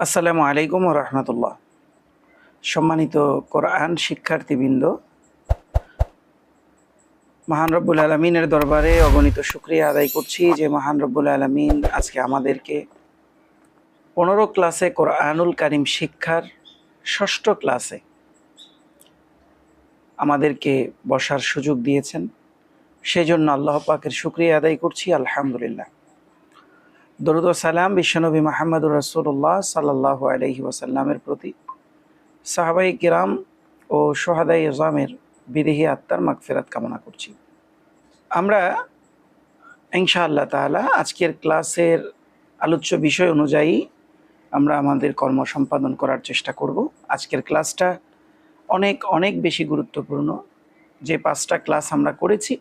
আসসালামু আলাইকুম ওয়া রাহমাতুল্লাহ। সম্মানিত কোরআন শিক্ষার্থীবৃন্দ, মহান রব্বুল আলামিনের দরবারে অগণিত শুকরিয়া আদায় করছি যে মহান রব্বুল আলামিন আজকে আমাদেরকে 15 ক্লাসে কোরআনুল কারীম শিক্ষার 6ষ্ঠ ক্লাসে আমাদেরকে বসার সুযোগ দিয়েছেন। সেজন্য আল্লাহ পাকের শুকরিয়া আদায় করছি, আলহামদুলিল্লাহ। দরুদ ও সালাম বিশ্বনবী মুহাম্মদুর রাসূলুল্লাহ সাল্লাল্লাহু আলাইহি ওয়াসাল্লামের প্রতি, সাহাবায়ে কিরাম ও শুহাদায়ে ইযামের বিদেহী আত্মার মাগফিরাত কামনা করছি। আমরা ইনশাআল্লাহ তাআলা আজকের ক্লাসের আলোচ্য বিষয় অনুযায়ী আমরা আমাদের কর্ম সম্পাদন করার চেষ্টা করব। আজকের ক্লাসটা অনেক বেশি গুরুত্বপূর্ণ। যে 5টা ক্লাস আমরা করেছি,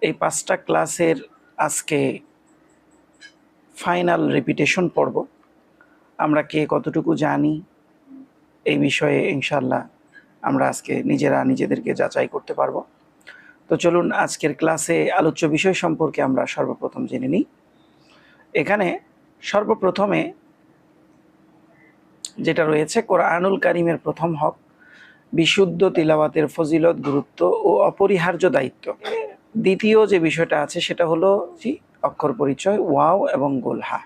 এই 5টা ক্লাসের আজকে ফাইনাল রিপিটেশন পর্ব। আমরা কে কতটুকু জানি এই বিষয়ে ইনশাআল্লাহ আমরা আজকে নিজেদেরকে যাচাই করতে পারবো। তো চলুন আজকের ক্লাসে আলোচ্য বিষয় সম্পর্কে আমরা সর্বপ্রথম জেনে নিই। এখানে সর্বপ্রথমে যেটা রয়েছে, কোরআনুল কারীমের প্রথম হক, বিশুদ্ধ তিলাওয়াতের ফজিলত, গুরুত্ব ও অপরিহার্য দায়িত্ব। দ্বিতীয় যে বিষয়টা আছে সেটা হলো অক্ষর পরিচয়, ওয়াও এবং গোলহা।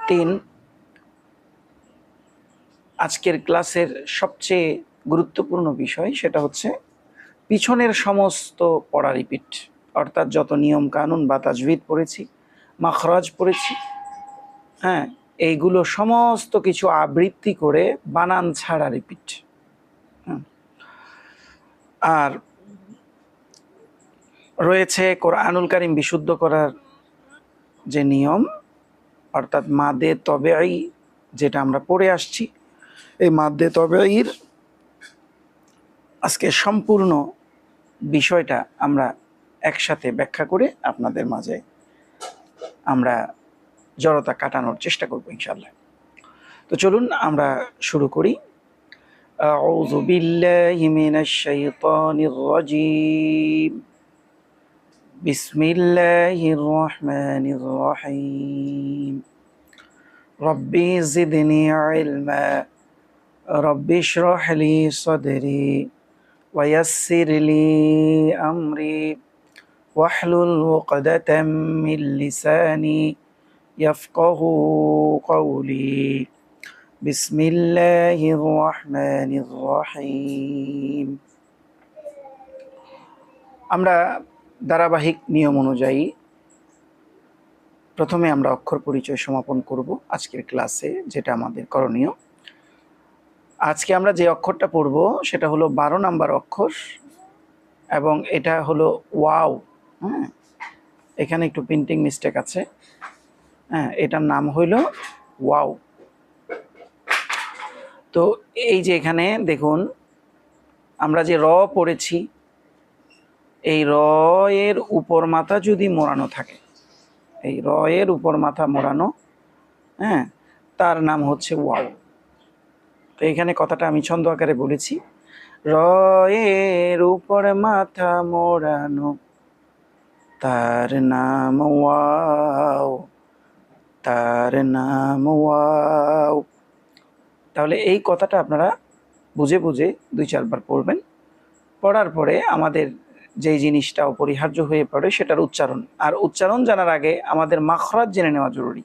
3, আজকের ক্লাসের সবচেয়ে গুরুত্বপূর্ণ বিষয় সেটা হচ্ছে পিছনের সমস্ত পড়া রিপিট, অর্থাৎ যত নিয়ম কানুন বা তাজভিদ পড়েছি, মাখরাজ পড়েছি, হ্যাঁ, এইগুলো সমস্ত কিছু আবৃত্তি করে বানান ছাড়া রিপিট। আর রয়েছে কোরআনুল কারীম বিশুদ্ধ করার যে নিয়ম, অর্থাৎ মাদে তবেঈ, যেটা আমরা পড়ে আসছি। এই মাদে তবেঈর আজকে সম্পূর্ণ বিষয়টা আমরা একসাথে ব্যাখ্যা করে আপনাদের মাঝে আমরা জড়তা কাটানোর চেষ্টা করব ইনশাআল্লাহ। তো চলুন আমরা শুরু করি। আউযু বিল্লাহি মিনাশ শাইতানির রাজীম। বিসমিল্লাহির রহমানির রহিম। রব্বি জিদনি ইলমা। রব্বি ইশরাহ লি সাদরি ওয়া ইয়াসসির লি আমরি ওয়াহলুল উকদাতাম মিন লিসানি ইয়াফকাহু কওলি। বিসমিল্লাহির রহমানির রহিম। আমরা ধারাবাহিক নিয়ম অনুযায়ী প্রথমে আমরা অক্ষর পরিচয় সমাপন করব আজকের ক্লাসে, যেটা আমাদের করণীয়। আজকে আমরা যে অক্ষরটা পড়ব সেটা হলো 12 নাম্বার অক্ষর, এবং এটা হলো ওয়াও। হ্যাঁ, এখানে একটু প্রিন্টিং মিস্টেক আছে। হ্যাঁ, এটার নাম হইল ওয়াও। তো এই যে এখানে দেখুন, আমরা যে র পড়েছি, এই র এর উপর মাথা যদি মোড়ানো থাকে, এই র এর উপর মাথা মোড়ানো, হ্যাঁ, তার নাম হচ্ছে ওয়াও। তো এখানে কথাটা আমি ছন্দ আকারে বলেছি। র এর উপর মাথা মোড়ানো, তার নাম ওয়াও, তার নাম ওয়াও। তাহলে এই কথাটা আপনারা বুঝে বুঝে 2-4 বার পড়বেন। পড়ার পরে আমাদের যেই জিনিসটা অপরিহার্য হয়ে পড়ে সেটার উচ্চারণ, আর উচ্চারণ জানার আগে আমাদের মাখরাজ জেনে নেওয়া জরুরি।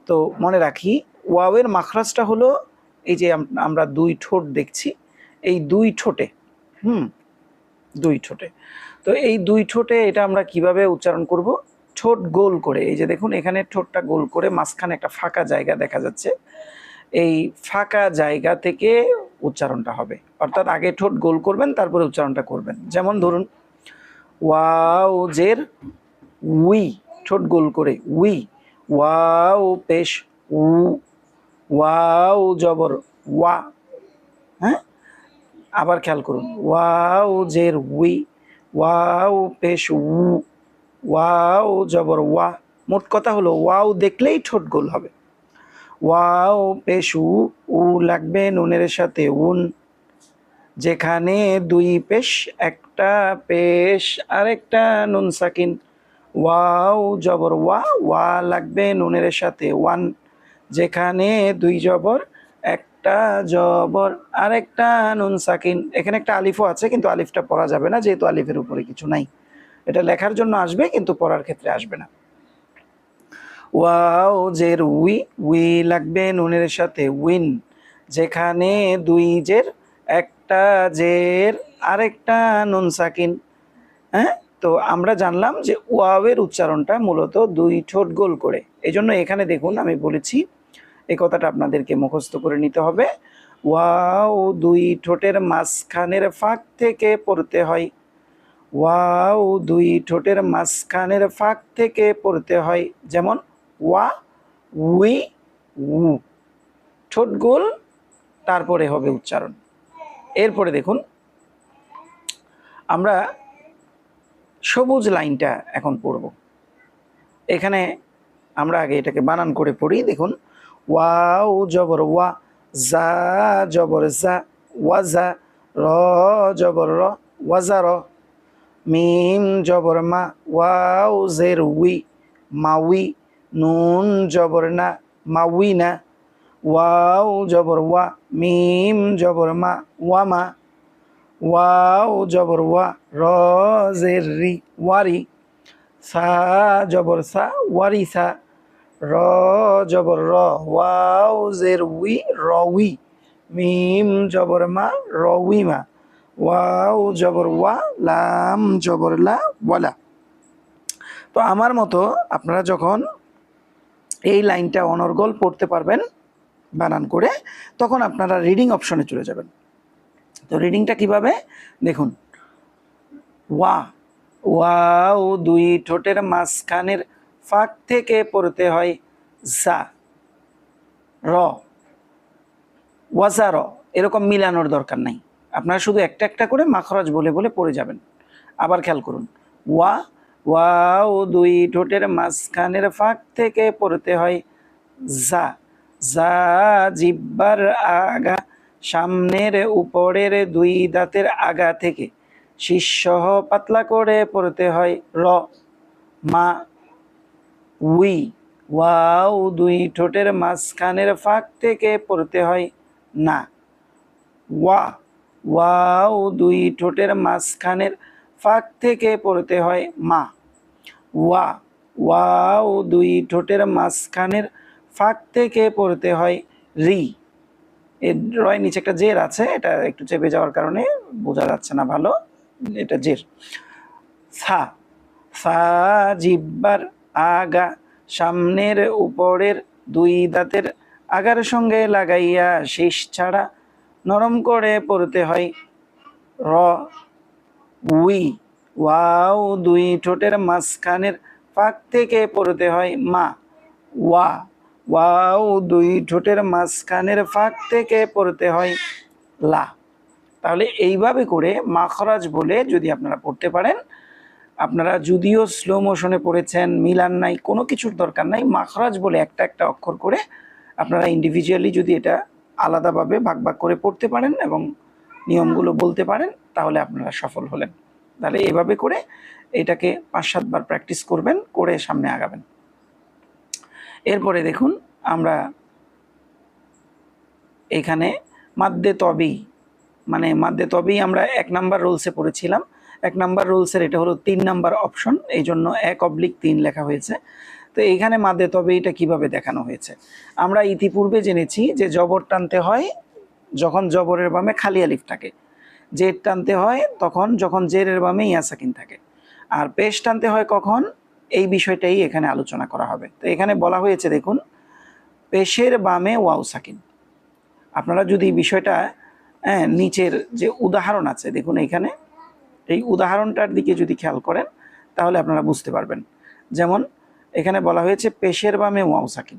তো মনে রাখি, ওয়াওয়ের মাখরাজটা হলো এই যে আমরা 2 ঠোঁট দেখছি, এই 2 ঠোঁটে, 2 ঠোঁটে। তো এই 2 ঠোঁটে এটা আমরা কিভাবে উচ্চারণ করব? ঠোঁট গোল করে, এই যে দেখুন এখানে ঠোঁটটা গোল করে মাঝখানে একটা ফাঁকা জায়গা দেখা যাচ্ছে, এই ফাঁকা জায়গা থেকে উচ্চারণটা হবে। অর্থাৎ আগে ঠোঁট গোল করবেন, তারপরে উচ্চারণটা করবেন। যেমন ধরুন, ওয়াও জের উই, ঠোঁট গোল করে উই। ওয়াও পেশ উ, ওয়াও জবর ওয়া। হ্যাঁ, আবার খেয়াল করুন, ওয়াও জের উই, ওয়াও পেশ উ, ওয়াও জবর ওয়া। মোট কথা হলো ওয়াও দেখলেই ঠোঁট গোল হবে। ওয়াও পেশ উ, উ লাগবে নুনের সাথে উন। যেখানে 2 পেশ, একটা পেশ আর একটা নুন সাকিন। ওয়াও জবর ওয়া, ওয়া লাগবে নুনের সাথে ওয়ান। যেখানে দুই জবর, একটা জবর আর একটা নুন সাকিন। এখানে একটা আলিফও আছে, কিন্তু আলিফটা পড়া যাবে না যেহেতু আলিফের উপরে কিছু নাই। এটা লেখার জন্য আসবে কিন্তু পড়ার ক্ষেত্রে আসবে না। ওয়াও জের উই, উই লাগবে নুনের সাথে, উইন। যেখানে দুই জের, একটা জের আরেকটা নুন সাকিন। হ্যাঁ, তো আমরা জানলাম যে ওয়াওয়ের উচ্চারণটা মূলত দুই ঠোঁট গোল করে। এই জন্য এখানে দেখুন আমি বলেছি এই কথাটা আপনাদেরকে মুখস্থ করে নিতে হবে। ওয়াও দুই ঠোঁটের মাঝখানের ফাঁক থেকে পড়তে হয়। ওয়াও দুই ঠোঁটের মাঝখানের ফাঁক থেকে পড়তে হয়। যেমন ওয়া, উই, উ, ঠোঁট গোল, তারপরে হবে উচ্চারণ। এরপরে দেখুন আমরা সবুজ লাইনটা এখন পড়ব। এখানে আমরা আগে এটাকে বানান করে পড়ি। দেখুন ওয়াও জবর ওয়া, জা জবর জা, ওয়াজা, র জবর র, ওয়াজা র, মিম জবর মা, ওয়াও জের উই, মাউই, নুন জবর না, মাউই না, ওয়াও জবর ওয়া, মিম জবর মা, ওয়ামা, ওয়াও জবর ওয়া, র জের রি, ওয়ারি, সা জবর সা, ওয়ারিসা, র জবর র, ওয়াও জের উই, রউই, মিম জবর মা, রউইমা, ওয়াও জবর ওয়া, লাম জবর লা, ওয়ালা। তো আমার মতো আপনারা যখন এই লাইনটা অনর্গল পড়তে পারবেন বানান করে, তখন আপনারা রিডিং অপশনে চলে যাবেন। তো রিডিংটা কিভাবে দেখুন, ওয়া, ওয়াও দুই ঠোঁটের মাঝখানের ফাঁক থেকে পড়তে হয়। জা, র, ওয়াজা র, এরকম মিলানোর দরকার নাই, আপনারা শুধু একটা একটা করে মাখরাজ বলে বলে পড়ে যাবেন। আবার খেয়াল করুন, ওয়া, ওয়াও দুই ঠোঁটের মাঝখানের ফাঁক থেকে পড়তে হয়। জা, জা জিব্বার আগা, সামনের উপরের দুই দাঁতের আগা থেকে শীর্ষসহ পাতলা করে পড়তে হয়। র, মা, উই, ওয়াও দুই ঠোঁটের মাঝখানের ফাঁক থেকে পড়তে হয়। না, ওয়া, ওয়াও দুই ঠোঁটের মাঝখানের ফাঁক থেকে পড়তে হয়। মা, ওয়া, ওয়াও দুই ঠোঁটের মাঝখানের ফাঁক থেকে পড়তে হয়। রি, এর রয় নিচে একটা জের আছে, এটা একটু চেপে যাওয়ার কারণে বোঝা যাচ্ছে না ভালো, এটা জের। সা, সা জিব্বার আগা, সামনের উপরের দুই দাঁতের আগার সঙ্গে লাগাইয়া শীষ ছাড়া নরম করে পড়তে হয়। র, উই, ওয়াও দুই ঠোঁটের মাঝখানের ফাঁক থেকে পড়তে হয়। মা, ওয়া, ওয়াও দুই ঠোঁটের মাঝখানের ফাঁক থেকে পড়তে হয়। লা। তাহলে এইভাবে করে মাখরাজ বলে যদি আপনারা পড়তে পারেন, আপনারা যদিও স্লো মোশনে পড়েছেন, মিলান নাই, কোনো কিছুর দরকার নাই, মাখরাজ বলে একটা একটা অক্ষর করে আপনারা ইন্ডিভিজুয়ালি যদি এটা আলাদাভাবে ভাগ ভাগ করে পড়তে পারেন এবং নিয়মগুলো বলতে পারেন, তাহলে আপনারা সফল হলেন। তাহলে এভাবে করে এটাকে 5-7 বার প্র্যাকটিস করবেন, করে সামনে আগাবেন। এরপরে দেখুন আমরা এখানে মাদ্দে তবেই, মানে মাদ্দে তবেই আমরা 1 নাম্বার রুলসে পড়েছিলাম। 1 নাম্বার রুলসের এটা হলো 3 নাম্বার অপশন, এই জন্য 1/3 লেখা হয়েছে। তো এইখানে মাদ্দে তবেইটা কিভাবে দেখানো হয়েছে, আমরা ইতিপূর্বে জেনেছি যে জবর টানতে হয় যখন জবরের বামে খালি আলিফ থাকে, জের টানতে হয় তখন যখন জেরের বামে ইয়া সাকিন থাকে, আর পেশ টানতে হয় কখন, এই বিষয়টাই এখানে আলোচনা করা হবে। তো এখানে বলা হয়েছে দেখুন, পেশের বামে ওয়াও সাকিন। আপনারা যদি বিষয়টা নিচের যে উদাহরণ আছে দেখুন, এখানে এই উদাহরণটার দিকে যদি খেয়াল করেন তাহলে আপনারা বুঝতে পারবেন। যেমন এখানে বলা হয়েছে পেশের বামে ওয়াও সাকিন।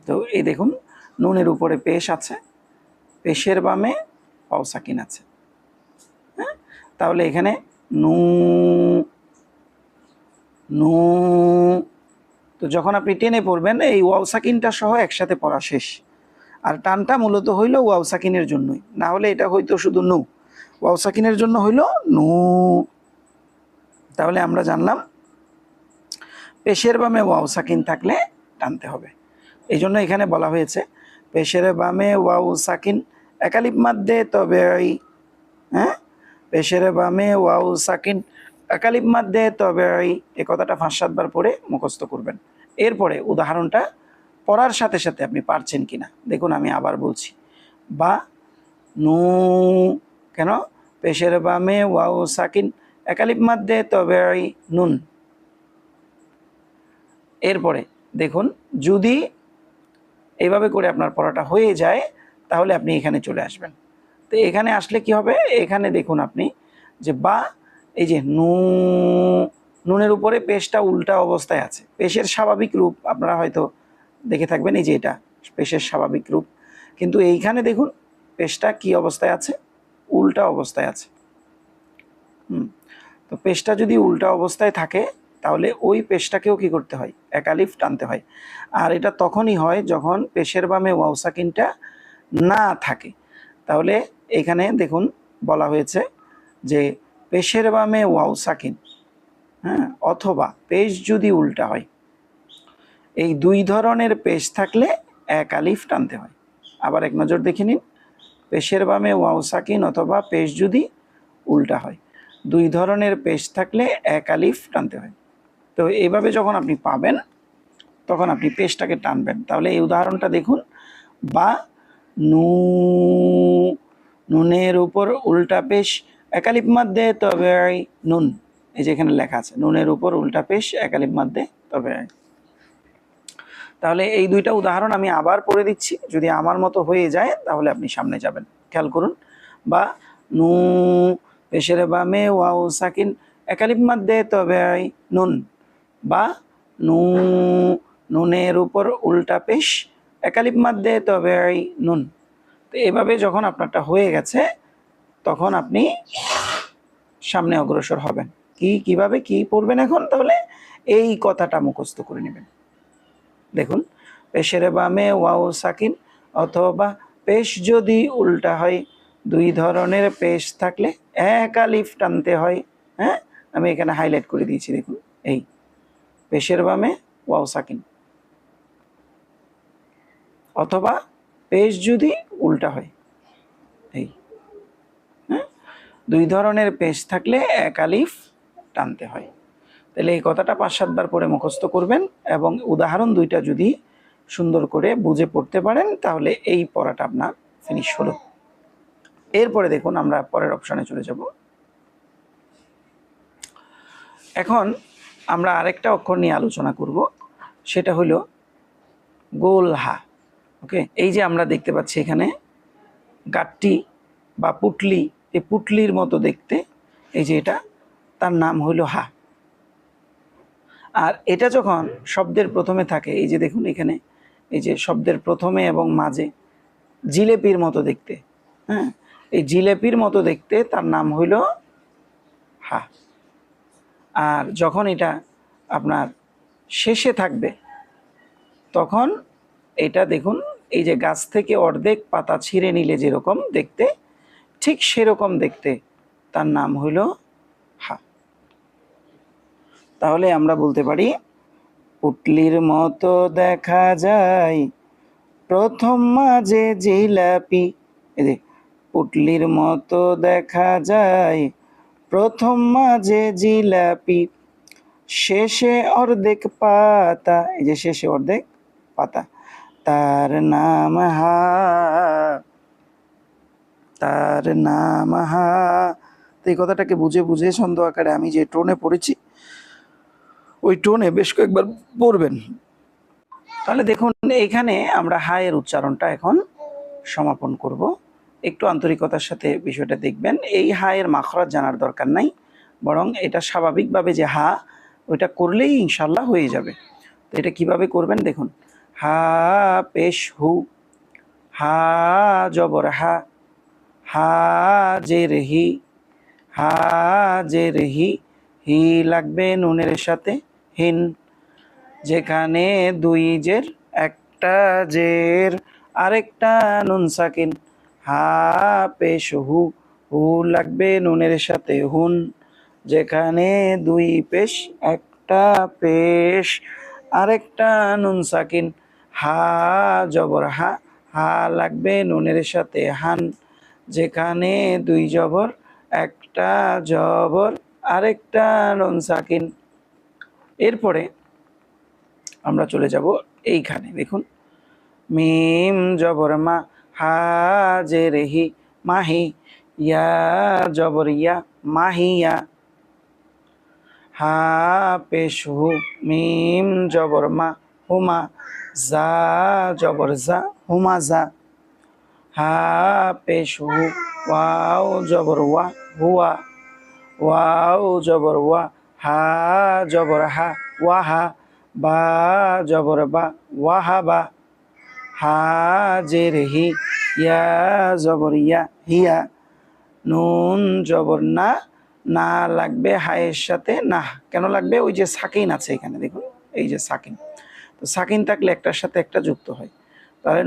তো এই দেখুন নুনের উপরে পেশ আছে, পেশের বামে ওয়াও সাকিন আছে। হ্যাঁ, তাহলে এখানে নু, নু, তো যখন আপনি টেনে পড়বেন এই ওয়াও সাকিনটা সহ একসাথে পড়া শেষ। আর টানটা মূলত হইল ওয়াও সাকিনের জন্যই, না হলে এটা হয়তো শুধু নু, ওয়াও সাকিনের জন্য হইল নু। তাহলে আমরা জানলাম পেশের বামে ওয়াও সাকিন থাকলে টানতে হবে। এই জন্য এখানে বলা হয়েছে পেশের বামে ওয়াও সাকিন একালিফ মাদ্দে তবেই, হ্যাঁ, পেশের বামে ওয়াও সাকিন একালিফ মাদ্দে তবেই, এই কথাটা 5-7 বার পড়ে মুখস্থ করবেন। এরপরে উদাহরণটা পড়ার সাথে সাথে আপনি পারছেন কিনা দেখুন। আমি আবার বলছি, বা নু, কেন পেশের বামে ওয়াও সাকিন একালিফ মাদ্দে তবেই নুন। এরপরে দেখুন, যদি এইভাবে করে আপনার পড়াটা হয়ে যায় তাহলে আপনি এখানে চলে আসবেন। তো এখানে আসলে কি হবে, এখানে দেখুন আপনি যে বা, এই যে নুনের উপরে পেশটা উল্টা অবস্থায় আছে। পেশের স্বাভাবিক রূপ আপনারা হয়তো দেখে থাকবেন, এই যে এটা পেশের স্বাভাবিক রূপ, কিন্তু এইখানে দেখুন পেশটা কি অবস্থায় আছে, উল্টা অবস্থায় আছে। তো পেশটা যদি উল্টা অবস্থায় থাকে তাহলে ওই পেশটাকেও কি করতে হয়, একালিফ টানতে হয়। আর এটা তখনই হয় যখন পেশের বামে ওয়াও সাকিনটা না থাকে। তাহলে এখানে দেখুন বলা হয়েছে যে পেশের বামে ওয়াও সাকিন, হ্যাঁ, অথবা পেশ যদি উল্টা হয়, এই দুই ধরনের পেশ থাকলে একালিফ টানতে হয়। আবার এক নজর দেখে নিন, পেশের বামে ওয়াও সাকিন অথবা পেশ যদি উল্টা হয়, দুই ধরনের পেশ থাকলে একালিফ টানতে হয়। তো এইভাবে যখন আপনি পাবেন তখন আপনি পেশটাকে টানবেন। তাহলে এই উদাহরণটা দেখুন, বা নু, নুনের উপর উল্টা পেশ একালিফ মাদ্দে তবে নুন, এই যে এখানে লেখা আছে নুনের উপর উল্টা পেশ একালিফ মাদ্দে তবে। তাহলে এই দুইটা উদাহরণ আমি আবার পড়ে দিচ্ছি, যদি আমার মতো হয়ে যায় তাহলে আপনি সামনে যাবেন। খেয়াল করুন, বা নু পেশের বামে ওয়াও সাকিন একালিফ মাদ্দে তবে নুন, বা নু, নুনের উপর উল্টা পেশ একালিফ মাদ্দে তবে নুন। তো এভাবে যখন আপনারটা হয়ে গেছে তখন আপনি সামনে অগ্রসর হবেন। কিভাবে কি পড়বেন এখন, তাহলে এই কথাটা মুখস্থ করে নেবেন। দেখুন, পেশের বামে ওয়াও সাকিন অথবা পেশ যদি উল্টা হয়, দুই ধরনের পেশ থাকলে একালিফ টানতে হয়। হ্যাঁ, আমি এখানে হাইলাইট করে দিয়েছি, দেখুন, এই পেশের বামে ওয়াও সাকিন অথবা পেশ যদি উল্টা হয়, এই, হ্যাঁ, দুই ধরনের পেশ থাকলে একালিফ টানতে হয়। তাহলে এই কথাটা 5-7 বার পরে মুখস্থ করবেন এবং উদাহরণ দুইটা যদি সুন্দর করে বুঝে পড়তে পারেন তাহলে এই পড়াটা আপনার ফিনিশ হলো। এরপরে দেখুন আমরা পরের অপশনে চলে যাব। এখন আমরা আরেকটা অক্ষর নিয়ে আলোচনা করব, সেটা হলো গোল হা। ওকে, এই যে আমরা দেখতে পাচ্ছি এখানে গাট্টি বা পুটলি, এই পুটলির মতো দেখতে, এই যে এটা, তার নাম হলো হা। আর এটা যখন শব্দের প্রথমে থাকে, এই যে দেখুন এখানে, এই যে শব্দের প্রথমে এবং মাঝে জিলেপির মতো দেখতে, হ্যাঁ, এই জিলেপির মতো দেখতে তার নাম হইল হা। আর যখন এটা আপনার শেষে থাকবে তখন এটা দেখুন, এই যে গাছ থেকে অর্ধেক পাতা ছিঁড়ে নিলে যেরকম দেখতে, ঠিক সেরকম দেখতে তার নাম হইল হা। তাহলে আমরা বলতে পারি, পুটলির মতো দেখা যায় প্রথম মাঝে জিলাপি, এই যে পুটলির মতো দেখা যায় প্রথম মাঝে জিলাপি, শেষে অর্ধেক পাতা, এই যে শেষে অর্ধেক পাতা, তার নাম হা, তার নাম হা। তো এই কথাটাকে বুঝে বুঝে ছন্দ আকারে আমি যে টোনে পড়েছি ওই টোনে বেশ কয়েকবার পড়বেন। তাহলে দেখুন, এইখানে আমরা হায়ের উচ্চারণটা এখন সমাপন করব। একটু আন্তরিকতার সাথে বিষয়টা দেখবেন। এই হায়ের মাখরাজ জানার দরকার নাই, বরং এটা স্বাভাবিকভাবে যে হা, ওইটা করলেই ইনশাল্লাহ হয়ে যাবে। তো এটা কিভাবে করবেন দেখুন, হা পেশ হু, হা জবর হা, হা জের হি, হা জের হি, হি লাগবে নুনের সাথে হিন, যেখানে দুই জের একটা জের আরেকটা নুন সাকিন, হা পেশ হু, হু লাগবে নুনের সাথে হুন, যেখানে দুই পেশ একটা পেশ আরেকটা নুন সাকিন, হা জবর হা, হা লাগবে নুনের সাথে হান, যেখানে দুই জবর একটা জবর আরেকটা নুন সাকিন। এরপরে আমরা চলে যাব এইখানে, দেখুন মিম জবর মা, হা জের হি, মাহি, ইয়া জবর ইয়া, মাহিয়া, হা পেশ হু, মিম জবর মা, হুমা, জা জবর জা, হুমা জা, হা পেশ হু, ওয়াও জবর ওয়া, হুয়া, ওয়াও জবর ওয়া, হা জবর হা, ওয়াহা, বা জবর বা, ওয়াহাবা, হা জের হি, ইয়া জবর ইয়া, হিয়া, নুন জবর না, না লাগবে হায়ের সাথে না। কেন লাগবে? ওই যে সাকিন আছে এখানে, দেখুন এই যে সাকিন, তো সাকিন থাকলে একটার সাথে একটা যুক্ত হয়, তাহলে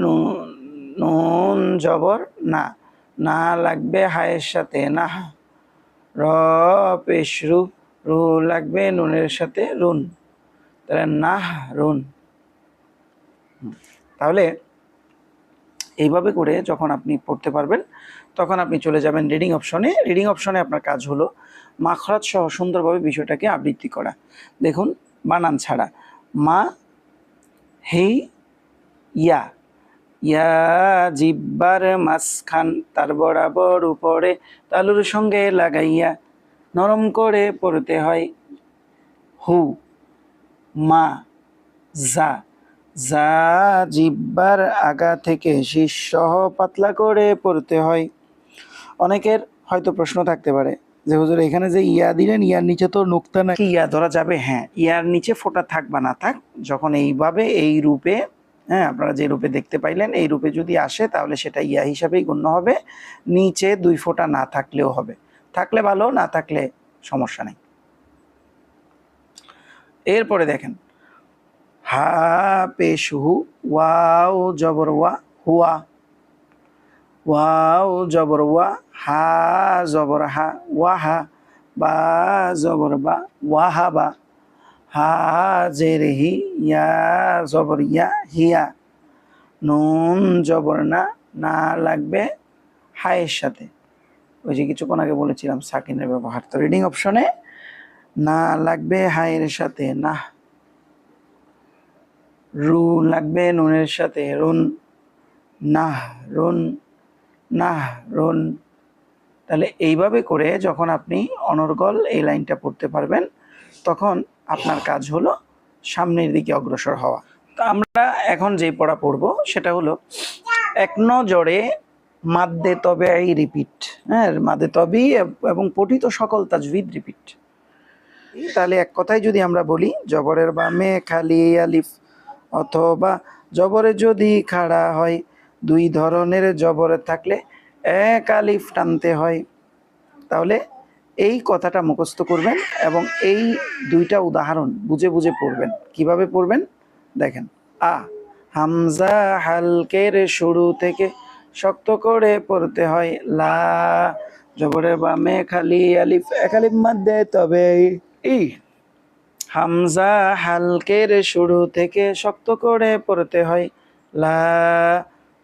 নুন জবর না, না লাগবে হায়ের সাথে না, র পেশ রু, রু লাগবে নুনের সাথে রুন, তাহলে নাহ রুন। তাহলে এইভাবে করে যখন আপনি পড়তে পারবেন তখন আপনি চলে যাবেন রিডিং অপশনে। রিডিং অপশনে আপনার কাজ হলো মাখরাজ সহ সুন্দরভাবে বিষয়টাকে আবৃত্তি করা। দেখুন বানান ছাড়া, মা হেই ইয়া, ইয়া জিব্বার মাঝখান, তার বরাবর উপরে তালুর সঙ্গে লাগাইয়া নরম করে পড়তে হয়, হু মা যা, যা জিব্বার আগা থেকে শীর্ষ সহ পাতলা করে পড়তে হয়। অনেকের হয়তো প্রশ্ন থাকতে পারে যে হুজুর এখানে যে ইয়া দিলেন, ইয়ার নিচে তো নুক্তা না, কি ইয়া ধরা যাবে? হ্যাঁ, ইয়ার নিচে ফোঁটা থাক বা না থাক, যখন এইভাবে এই রূপে, হ্যাঁ আপনারা যে রূপে দেখতে পাইলেন এই রূপে যদি আসে তাহলে সেটা ইয়া হিসাবেই গণ্য হবে, নিচে দুই ফোঁটা না থাকলেও হবে, থাকলে ভালো, না থাকলে সমস্যা নেই। এরপরে দেখেন হা পেশ হু, ওয়াও জবর ওয়া, হুয়া, ওয়াও জবর ওয়া, হা জবর হা, ওয়াহা, বা জবর বা, ওয়াহাবা, হা জের হি, ইয়া জবর ইয়া, হিয়া, নুন জবর না, না লাগবে হায়ের সাথে, ওই যে কিছুক্ষণ আগে বলেছিলাম সাকিনের ব্যবহার। তো রিডিং অপশনে না লাগবে হায়ের সাথে না, রু লাগবে নুনের সাথে রুন, নাহ রুন, নাহ রুন। তাহলে এইভাবে করে যখন আপনি অনর্গল এই লাইনটা পড়তে পারবেন তখন আপনার কাজ হলো সামনের দিকে অগ্রসর হওয়া। তা আমরা এখন যে পড়া পড়বো সেটা হলো এক নজরে মাদ্দে তবে এই রিপিট, হ্যাঁ মাদ্দে তবেই এবং পঠিত সকল তাজভিদ রিপিট। তাহলে এক কথায় যদি আমরা বলি, জবরের বামে খালি আলিফ অথবা জবরে যদি খাড়া হয়, দুই ধরনের জবরে থাকলে এক আলিফ টানতে হয়। তাহলে এই কথাটা মুখস্থ করবেন এবং এই দুইটা উদাহরণ বুঝে বুঝে পড়বেন। কিভাবে পড়বেন দেখেন, আ হামজা হালকের শুরু থেকে শক্ত করে পড়তে হয়, লা জবরের বামে খালি আলিফ এক আলিফ মধ্যে তবে এই, হামজা হালকের শুরু থেকে শক্ত করে পড়তে হয়, লা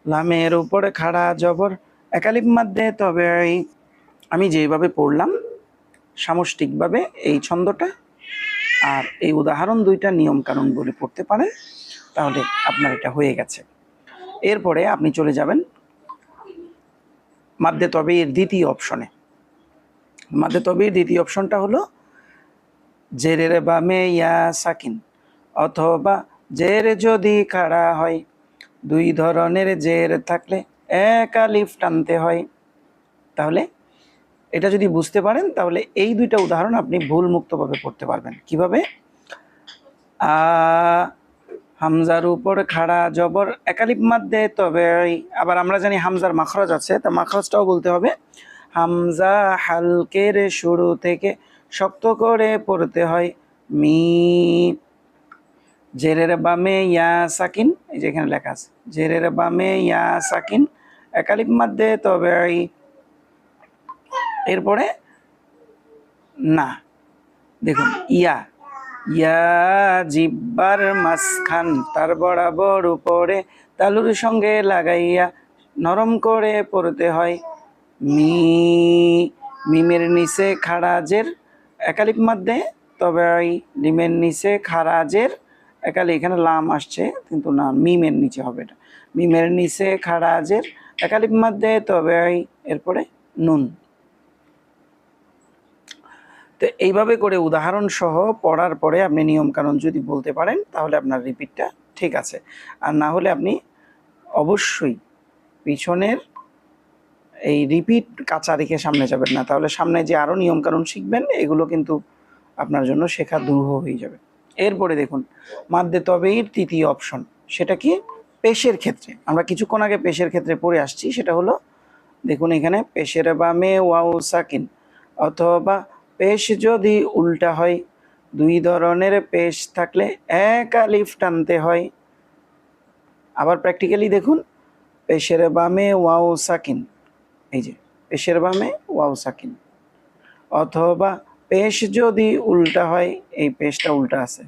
লামের উপরে খাড়া জবর এক আলিফ মধ্যে তবে। আমি যেভাবে পড়লাম সামষ্টিকভাবে এই ছন্দটা আর এই উদাহরণ দুইটা নিয়ম কানুন বলে পড়তে পারেন, তাহলে আপনার এটা হয়ে গেছে। এরপরে আপনি চলে যাবেন মাদ্দে তবে এর দ্বিতীয় অপশনে। মাদ্দে তবে এর দ্বিতীয় অপশনটা হলো জেরের বামে ইয়া সাকিন অথবা জের যদি খাড়া হয়, দুই ধরনের জের থাকলে এক আলিফ টানতে হয়। তাহলে এটা যদি বুঝতে পারেন তাহলে এই দুইটা উদাহরণ আপনি ভুল মুক্তভাবে পড়তে পারবেন। কিভাবে? আ হামজার উপর খাড়া জবর এক আলিফ মাদ্দে তবে, আবার আমরা জানি হামজার মাখরাজ আছে, তা মাখরাজটাও বলতে হবে। হামজা হালকের শুরু থেকে শক্ত করে পড়তে হয়, মি জেরের বামে ইয়া সাকিন, এই যে এখানে লেখা আছে জেরের বামে ইয়া সাকিন এক আলিফ মাদ্দে তবে। এরপরে না, দেখুন ইয়া, ইয়া জিব্বার মাঝখান তার বরাবর উপরে তালুর সঙ্গে লাগাইয়া নরম করে পড়তে হয়। মি মিমের নিচে খারাজের একালিপ মাধ্যে, তবে ওই লিমের নিচে খারাজের একালি, এখানে লাম আসছে কিন্তু না, মিমের নিচে হবে এটা। মিমের নিচে খারাজের একালিপ মাধ্যে, তবে ওই এরপরে নুন। তো এইভাবে করে উদাহরণ সহ পড়ার পরে আপনি নিয়মকানুন যদি বলতে পারেন তাহলে আপনার রিপিটটা ঠিক আছে। আর না হলে আপনি অবশ্যই পিছনের এই রিপিট কাঁচা রেখে সামনে যাবেন না, তাহলে সামনে যে আরও নিয়মকানুন শিখবেন এগুলো কিন্তু আপনার জন্য শেখা দুরূহ হয়ে যাবে। এরপরে দেখুন মাদ্দে তবেইর তৃতীয় অপশন, সেটা কি? পেশের ক্ষেত্রে। আমরা কিছুক্ষণ আগে পেশের ক্ষেত্রে পড়ে আসছি, সেটা হলো দেখুন এখানে পেশের বামে ওয়াও সাকিন, অথবা পেশ যদি উল্টা হয়, দুই ধরনের পেশ থাকলে এক আলিফ টানতে হয়। আবার প্র্যাকটিক্যালি দেখুন, পেশের বামে ওয়াও সাকিন, এই যে পেশের বামে ওয়াও সাকিন, অথবা পেশ যদি উল্টা হয়, এই পেশটা উল্টা আছে,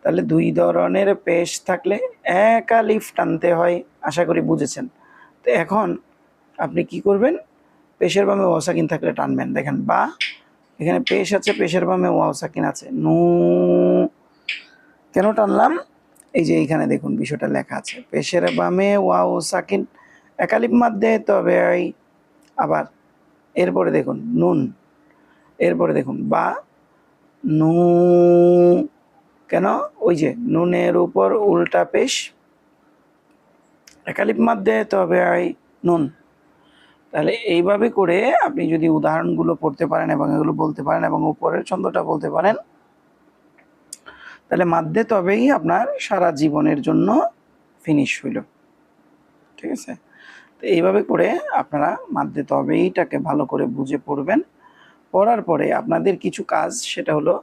তাহলে দুই ধরনের পেশ থাকলে এক আলিফ টানতে হয়। আশা করি বুঝেছেন। তো এখন আপনি কি করবেন? পেশের বামে ওয়াও সাকিন থাকলে টানবেন। দেখেন বা এখানে পেশ আছে, পেশের বামে ওয়াও সাকিন আছে, নু কেন টানলাম? এই যে এইখানে দেখুন বিষয়টা লেখা আছে, পেশের বামে ওয়াও সাকিন একালিপ মাধ্যে, তবে আবার এরপরে দেখুন নুন, এরপরে দেখুন বা নু, কেন? ওই যে নুনের উপর উল্টা পেশ একালিপ মাধ্যে, তবে নুন। তাহলে এইভাবে করে আপনি যদি উদাহরণগুলো পড়তে পারেন এবং এগুলো বলতে পারেন এবং উপরের ছন্দটা বলতে পারেন, তাহলে মাধ্যে তবেই আপনার সারা জীবনের জন্য ফিনিশ হইল। ঠিক আছে? তো এইভাবে করে আপনারা মাধ্যে তবেইটাকে ভালো করে বুঝে পড়বেন। পড়ার পরে আপনাদের কিছু কাজ, সেটা হলো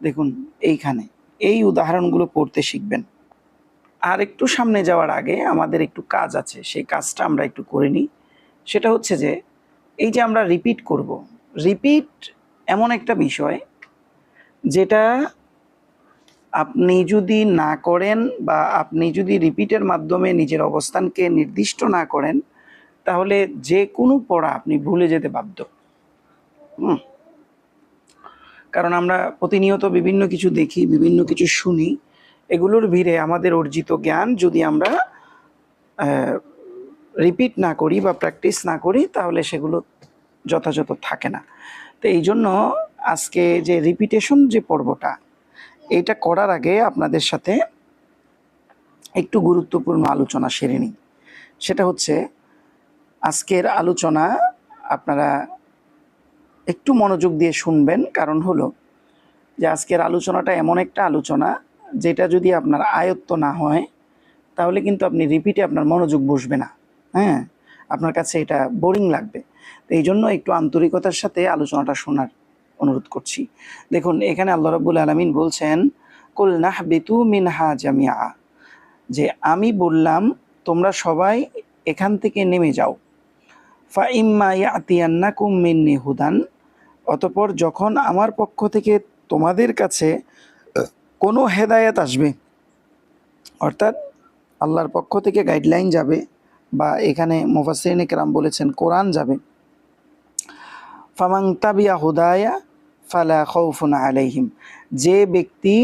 দেখুন এইখানে এই উদাহরণগুলো পড়তে শিখবেন। আর একটু সামনে যাওয়ার আগে আমাদের একটু কাজ আছে, সেই কাজটা আমরা একটু করে নিই। সেটা হচ্ছে যে এই যে আমরা রিপিট করব, রিপিট এমন একটা বিষয় যেটা আপনি যদি না করেন বা আপনি যদি রিপিটের মাধ্যমে নিজের অবস্থানকে নির্দিষ্ট না করেন, তাহলে যে কোনো পড়া আপনি ভুলে যেতে বাধ্য। কারণ আমরা প্রতিনিয়ত বিভিন্ন কিছু দেখি, বিভিন্ন কিছু শুনি, এগুলোর ভিড়ে আমাদের অর্জিত জ্ঞান যদি আমরা রিপিট না করি বা প্র্যাকটিস না করি, তাহলে সেগুলো যথাযথ থাকে না। তো এই জন্য আজকে যে রিপিটেশন যে পর্বটা, এইটা করার আগে আপনাদের সাথে একটু গুরুত্বপূর্ণ আলোচনা সেরে নিই। সেটা হচ্ছে আজকের আলোচনা আপনারা একটু মনোযোগ দিয়ে শুনবেন, কারণ হলো যে আজকের আলোচনাটা এমন একটা আলোচনা যেটা যদি আপনার আয়ত্ত না হয়, তাহলে কিন্তু আপনি রিপিটে আপনার মনোযোগ বসবে না। হ্যাঁ, আপনার কাছে এটা বোরিং লাগবে। তো এই জন্য একটু আন্তরিকতার সাথে আলোচনাটা শোনার অনুরোধ করছি। দেখুন এখানে আল্লাহ রাব্বুল আলামিন বলছেন, কুল নাহবিতু মিনহা জামিআ, যে আমি বললাম তোমরা সবাই এখান থেকে নেমে যাও। ফা ইম্মা ইয়াতিয়ান্নাকুম মিন্নি হুদান, অতঃপর যখন আমার পক্ষ থেকে তোমাদের কাছে কোনো হেদায়েত আসবে, অর্থাৎ আল্লাহর পক্ষ থেকে গাইডলাইন যাবে, বা এখানে মুফাসসিরিনে কেরাম বলেছেন কোরআন যাবে, ফামান তাবিয়া হুদায়া ফালা খাউফুন আলাইহিম, যে ব্যক্তি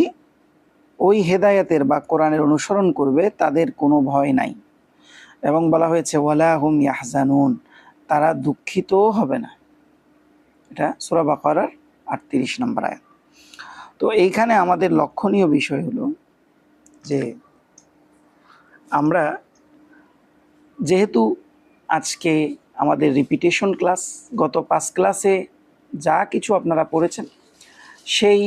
ওই হেদায়েতের বা কোরআনের অনুসরণ করবে তাদের কোনো ভয় নাই। এবং বলা হয়েছে ওয়ালা হুম ইয়াহজানুন, তারা দুঃখিতও হবে না। এটা সূরা বাকারার 38 নম্বর আয়াত। তো এইখানে আমাদের লক্ষণীয় বিষয় হলো যে আমরা যেহেতু আজকে আমাদের রিপিটেশন ক্লাস, গত 5 ক্লাসে যা কিছু আপনারা পড়েছেন সেই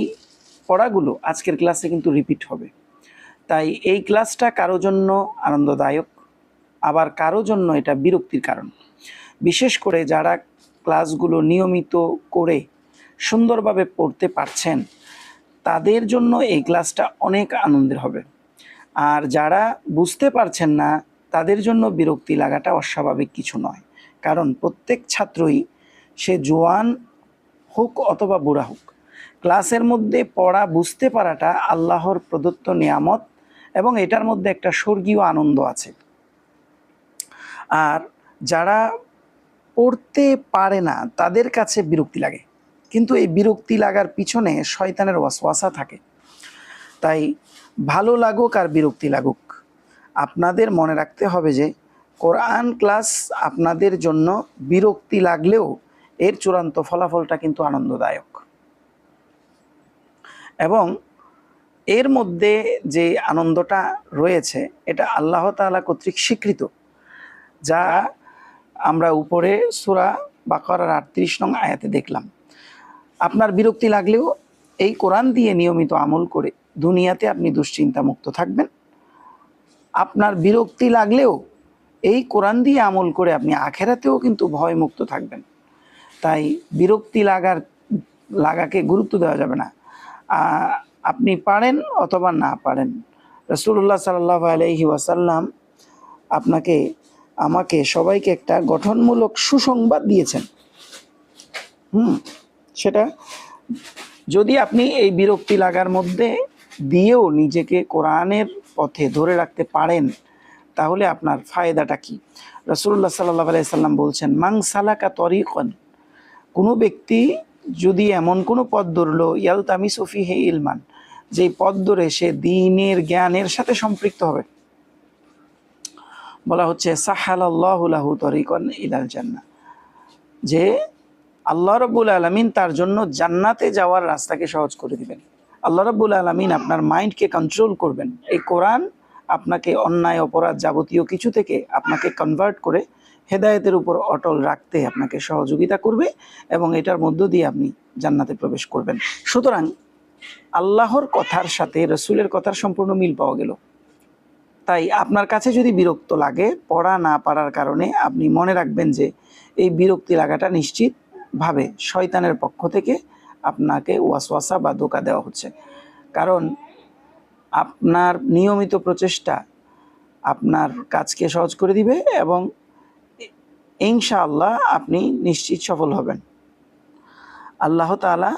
পড়াগুলো আজকের ক্লাসে কিন্তু রিপিট হবে। তাই এই ক্লাসটা কারো জন্য আনন্দদায়ক, আবার কারো জন্য এটা বিরক্তির কারণ। বিশেষ করে যারা ক্লাসগুলো নিয়মিত করে সুন্দরভাবে পড়তে পারছেন, তাদের জন্য এই ক্লাসটা অনেক আনন্দের হবে। আর যারা বুঝতে পারছেন না, তাদের জন্য বিরক্তি লাগাটা অস্বাভাবিক কিছু নয়। কারণ প্রত্যেক ছাত্রই, সে জোয়ান হোক অথবা বুড়া হোক, ক্লাসের মধ্যে পড়া বুঝতে পারাটা আল্লাহর প্রদত্ত নিয়ামত এবং এটার মধ্যে একটা স্বর্গীয় আনন্দ আছে। আর যারা পড়তে পারে না তাদের কাছে বিরক্তি লাগে, কিন্তু এই বিরক্তি লাগার পিছনে শয়তানের ওয়াসওয়াসা থাকে। তাই ভালো লাগুক আর বিরক্তি লাগুক, আপনাদের মনে রাখতে হবে যে কোরআন ক্লাস আপনাদের জন্য বিরক্তি লাগলেও এর চূড়ান্ত ফলাফলটা কিন্তু আনন্দদায়ক। এবং এর মধ্যে যে আনন্দটা রয়েছে এটা আল্লাহ তাআলা কর্তৃক স্বীকৃত, যা আমরা উপরে সূরা বাকারার ৩৮ নং আয়াতে দেখলাম। আপনার বিরক্তি লাগলেও এই কোরআন দিয়ে নিয়মিত আমল করে দুনিয়াতে আপনি দুশ্চিন্তা মুক্ত থাকবেন। আপনার বিরক্তি লাগলেও এই কোরআন দিয়ে আমল করে আপনি আখেরাতেও কিন্তু ভয় মুক্ত থাকবেন। তাই বিরক্তি লাগাকে গুরুত্ব দেওয়া যাবে না। আপনি পারেন অথবা না পারেন, রাসূলুল্লাহ সাল্লাল্লাহু আলাইহি ওয়াসাল্লাম আপনাকে, আমাকে, সবাইকে একটা গঠনমূলক সুসংবাদ দিয়েছেন। সেটা যদি আপনি এই বিরক্তি লাগার মধ্যে দিয়েও নিজেকে কোরআনের পথে ধরে রাখতে পারেন তাহলে আপনার ফায়দাটা কি? রাসূলুল্লাহ সাল্লাল্লাহু আলাইহি সাল্লাম বলছেন, মান সালাকা তরিকান, কোনো ব্যক্তি যদি এমন কোনো পথ ধরলো, ইয়ালতামিসু ফিহি ইলমান, যেই পথ ধরে সে দ্বীনের জ্ঞানের সাথে সম্পৃক্ত হবে, বলা হচ্ছে সাহালাল্লাহু লাহু তরিকান ইলাল জান্নাহ, যে আল্লাহ রাব্বুল আলামিন তার জন্য জান্নাতে যাওয়ার রাস্তাকে সহজ করে দিবেন। আল্লাহ রাব্বুল আলামিন আপনার মাইন্ডকে কন্ট্রোল করবেন। এই কোরআন আপনাকে অন্যায় অপরাধ যাবতীয় কিছু থেকে আপনাকে কনভার্ট করে হেদায়েতের উপর অটল রাখতে আপনাকে সহযোগিতা করবে এবং এটার মধ্য দিয়ে আপনি জান্নাতে প্রবেশ করবেন। সুতরাং আল্লাহর কথার সাথে রাসূলের কথার সম্পূর্ণ মিল পাওয়া গেল। তাই আপনার কাছে যদি বিরক্ত লাগে পড়া না পারার কারণে, আপনি মনে রাখবেন যে এই বিরক্তি লাগাটা নিশ্চিতভাবে শয়তানের পক্ষ থেকে আপনাকে ওয়াসওয়াসা বা ধোঁকা দেওয়া হচ্ছে। কারণ আপনার নিয়মিত প্রচেষ্টা আপনার কাজকে সহজ করে দিবে এবং ইনশাআল্লাহ আপনি নিশ্চিত সফল হবেন। আল্লাহ তাআলা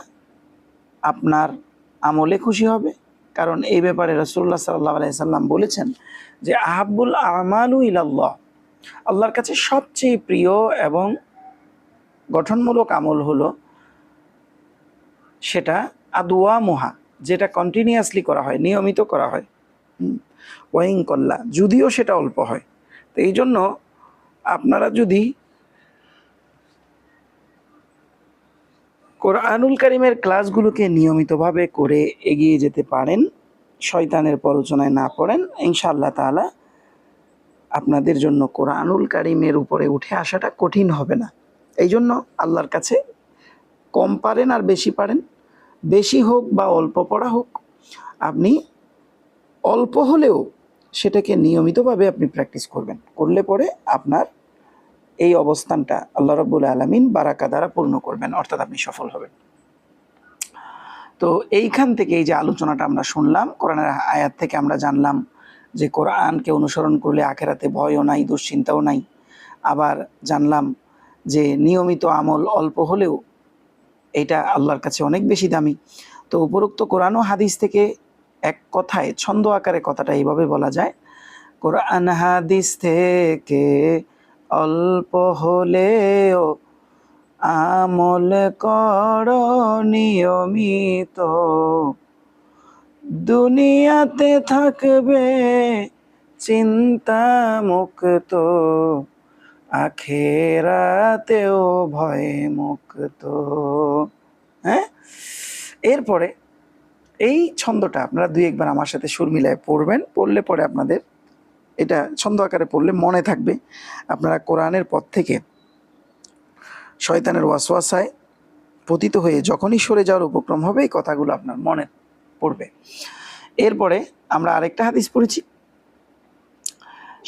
আপনার আমলে খুশি হবে, কারণ এই ব্যাপারে রাসূলুল্লাহ সাল্লাল্লাহু আলাইহি সাল্লাম বলেছেন যে আহাব্বুল আমালু ইলাল্লাহ, আল্লাহর কাছে সবচেয়ে প্রিয় এবং গঠনমূলক আমল হলো সেটা আদওয়ামুহা, যেটা কন্টিনিউয়াসলি করা হয়, নিয়মিত করা হয়, ওয়াইন কল্লা, যদিও সেটা অল্প হয়। তো এই জন্য আপনারা যদি কোরআনুল কারীমের ক্লাসগুলোকে নিয়মিতভাবে করে এগিয়ে যেতে পারেন, শয়তানের প্ররোচনায় না পড়েন, ইনশাআল্লাহ তাআলা আপনাদের জন্য কোরআনুল কারীমের উপরে উঠে আসাটা কঠিন হবে না। এই জন্য আল্লাহর কাছে কম পারেন আর বেশি পারেন, বেশি হোক বা অল্প পড়া হোক, আপনি অল্প হলেও সেটাকে নিয়মিতভাবে আপনি প্র্যাকটিস করবেন। করলে পরে আপনার এই অবস্থানটা আল্লাহ রাব্বুল আলামিন বারাকা দ্বারা পূর্ণ করবেন, অর্থাৎ আপনি সফল হবেন। তো এইখান থেকে এই যে আলোচনাটা আমরা শুনলাম, কোরআনের আয়াত থেকে আমরা জানলাম যে কোরআনকে অনুসরণ করলে আখেরাতে ভয়ও নাই, দুশ্চিন্তাও নাই। আবার জানলাম যে নিয়মিত আমল অল্প হলেও এটা আল্লাহর কাছে অনেক বেশি দামি। তো উপরোক্ত কোরআন ও হাদিস থেকে এক কথায় ছন্দ আকারে কথাটা এইভাবে বলা যায়, কোরআন হাদিস থেকে অল্প হলেও আমল করো নিয়মিত, দুনিয়াতে থাকবে চিন্তা মুক্ত, আখেরাতেও ভয় মুক্ত। হ্যাঁ, এরপরে এই ছন্দটা আপনারা দুই একবার আমার সাথে সুর মিলায় পড়বেন, পড়লে পরে আপনাদের এটা ছন্দ আকারে পড়লে মনে থাকবে। আপনারা কোরআনের পথ থেকে শয়তানের ওয়াসওয়াসায় পতিত হয়ে যখনই সরে যাওয়ার উপক্রম হবে এই কথাগুলো আপনার মনে পড়বে। এরপরে আমরা আরেকটা হাদিস পড়েছি,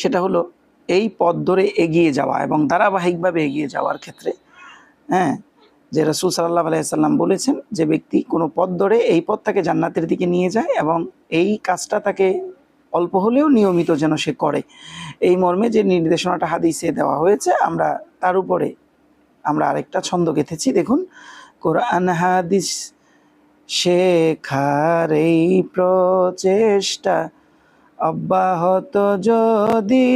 সেটা হলো এই পথ ধরে এগিয়ে যাওয়া এবং ধারাবাহিকভাবে এগিয়ে যাওয়ার ক্ষেত্রে, যে রাসূল সাল্লাল্লাহু আলাইহি সাল্লাম বলেছেন যে ব্যক্তি কোনো পথ ধরে এই পথ তাকে জান্নাতের দিকে নিয়ে যায় এবং এই কাজটা তাকে অল্প হলেও নিয়মিত যেন সে করে, এই মর্মে যে নির্দেশনাটা হাদিসে দেওয়া হয়েছে, আমরা তার উপরে আমরা আরেকটা ছন্দ গেঁথেছি। দেখুন, কোরআন হাদিস শেখার এই প্রচেষ্টা অব্যাহত যদি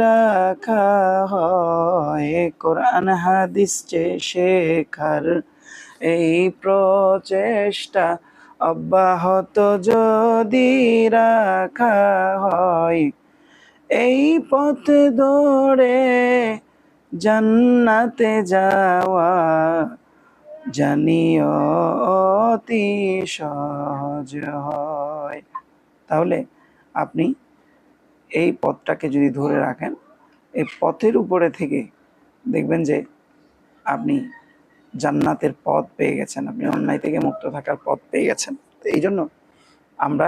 রাখা হয়, কোরআন হাদিস যে শেখার এই প্রচেষ্টা অব্যাহত যদি রাখা হয়, এই পথ ধরে জান্নাতে যাওয়া জানিও অতি সহজ হয়। তাহলে আপনি এই পথটাকে যদি ধরে রাখেন, এই পথের উপরে থেকে দেখবেন যে আপনি জান্নাতের পথ পেয়ে গেছেন, আপনি অন্যায় থেকে মুক্ত থাকার পথ পেয়ে গেছেন। তো এই জন্য আমরা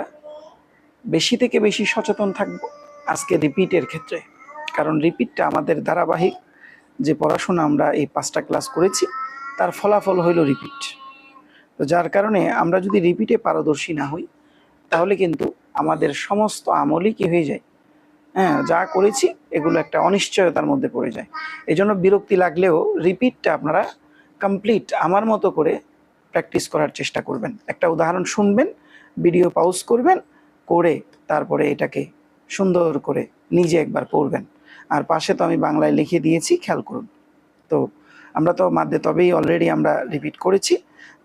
বেশি থেকে বেশি সচেতন থাকব আজকে রিপিটের ক্ষেত্রে, কারণ রিপিটটা আমাদের ধারাবাহিক যে পড়াশোনা আমরা এই 5টা ক্লাস করেছি তার ফলাফল হইল রিপিট। তো যার কারণে আমরা যদি রিপিটে পারদর্শী না হই তাহলে কিন্তু আমাদের সমস্ত আমলই কি হয়ে যায়, হ্যাঁ, যা করেছি এগুলো একটা অনিশ্চয়তার মধ্যে পড়ে যায়। এই জন্য বিরক্তি লাগলেও রিপিটটা আপনারা কমপ্লিট আমার মতো করে প্র্যাকটিস করার চেষ্টা করবেন। একটা উদাহরণ শুনবেন, ভিডিও পজ করবেন, করে তারপরে এটাকে সুন্দর করে নিজে একবার পড়বেন। আর পাশে তো আমি বাংলায় লিখে দিয়েছি, খেয়াল করুন। তো আমরা তো মাদ্দে তবেই অলরেডি আমরা রিপিট করেছি।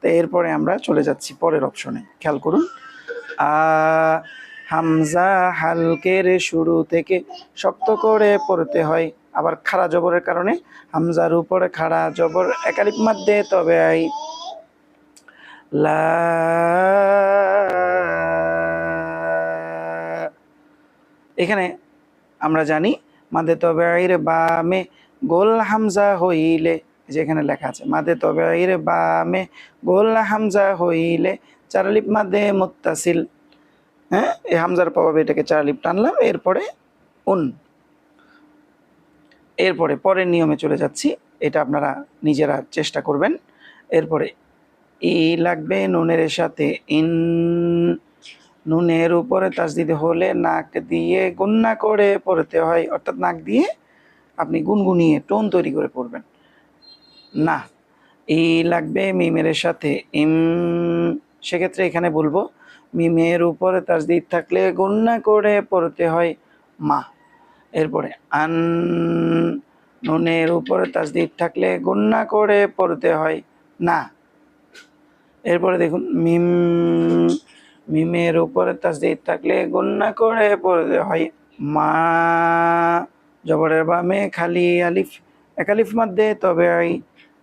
তো এরপরে আমরা চলে যাচ্ছি পরের অপশনে, খেয়াল করুন। হামজা হালকের শুরু থেকে শক্ত করে পড়তে হয়, আবার খাড়া জবরের কারণে হামজার উপরে খাড়া জবর একালিপ মাদ্দে তবে আই লা। এখানে আমরা জানি মাদে তবে আইরে বামে গোল হামজা হইলে, যেখানে লেখা আছে মাদে তবে আইরে বামে গোল হামজা হইলে চারালিপ মাদে মুত্তাসিল, হ্যাঁ, এই হামজার প্রভাবে এটাকে চারালিপ টানলাম, এরপরে উন। এরপরে পরের নিয়মে চলে যাচ্ছি, এটা আপনারা নিজেরা চেষ্টা করবেন। এরপরে ই লাগবে নুনের সাথে ইন, নুনের উপরে তাসদিদ হলে নাক দিয়ে গুন্না করে পড়তে হয়, অর্থাৎ নাক দিয়ে আপনি গুনগুনিয়ে টোন তৈরি করে পড়বেন না। ই লাগবে মিমের সাথে ইম, সেক্ষেত্রে এখানে বলবো মিমের উপরে তাসদিদ থাকলে গুন্না করে পড়তে হয় মা। এরপরে আন, নুনের উপরে তাসদিদ থাকলে গুন্না করে পড়তে হয় না। এরপরে দেখুন মিম, মিমের উপরে তাসদিদ থাকলে গুন্না করে পড়তে হয় মা। জবরের বামে খালি আলিফ একালিফ মাদ্দে তবে আই।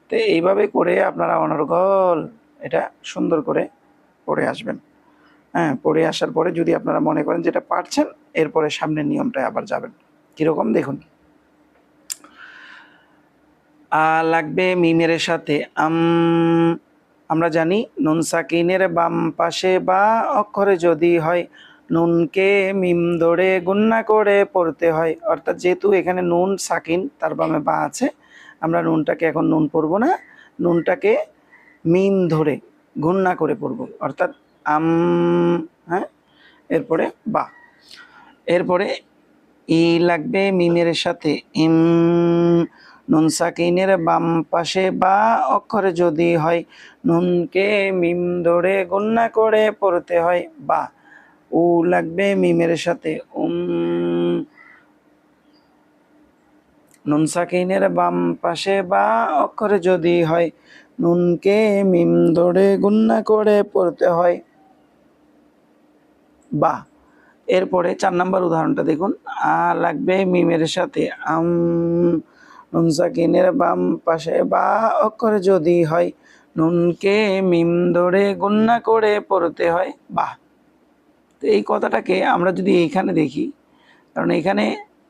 তো এইভাবে করে আপনারা অনর্গল এটা সুন্দর করে পড়ে আসবেন। হ্যাঁ, পড়ে আসার পরে যদি আপনারা মনে করেন যেটা পারছেন, এরপরে সামনের নিয়মটায় আবার যাবেন। কিরকম দেখুন, আ লাগবে মিমের সাথে আম। আমরা জানি নুন সাকিনের বাম পাশে বা অক্ষরে যদি হয় নুনকে মিম ধরে গুন্না করে পড়তে হয়, অর্থাৎ যেহেতু এখানে নুন সাকিন তার বামে বা আছে, আমরা নুনটাকে এখন নুন পড়ব না, নুনটাকে মিম ধরে গুন্না করে পড়ব, অর্থাৎ আম। হ্যাঁ, এরপরে বা। এরপরে ই লাগবে মিমের সাথে ইম, নুন সাকিনের বাম পাশে বা অক্ষরে যদি হয় নুনকে মিম ধরে গুন্না করে পড়তে হয় বা। উ লাগবে মিমের সাথে নুন সাকিনের বাম পাশে বা অক্ষরে যদি হয় নুনকে মিম ধরে গুন্না করে পড়তে হয় বা। এরপরে 4 নম্বর উদাহরণটা দেখুন, আ লাগবে মিমের সাথে আম, নুন সাকিনের বাম পাশে বা অক্ষরে যদি হয় নুনকে মিম ধরে গুন্না করে পড়তে হয় বা। তো এই কথাটাকে আমরা যদি এইখানে দেখি, কারণ এখানে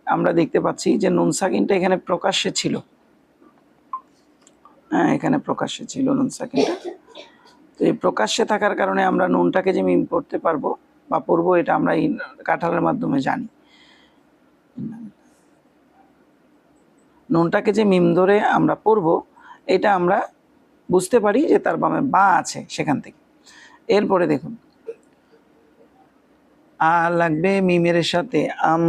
আমরা দেখতে পাচ্ছি যে নুন সাকিনটা এখানে প্রকাশ্যে ছিল, হ্যাঁ, এখানে প্রকাশ্যে ছিল নুন সাকিনটা। তো এই প্রকাশ্যে থাকার কারণে আমরা নুনটাকে যে মিম পড়তে পারবো বা পড়বো, এটা আমরা এই কাঁঠালের মাধ্যমে জানি। নুনটাকে যে মিম ধরে আমরা পড়বো এটা আমরা বুঝতে পারি যে তার বামে বা আছে সেখান থেকে। এরপরে দেখুন, আ লাগবে মিমের সাথে আম,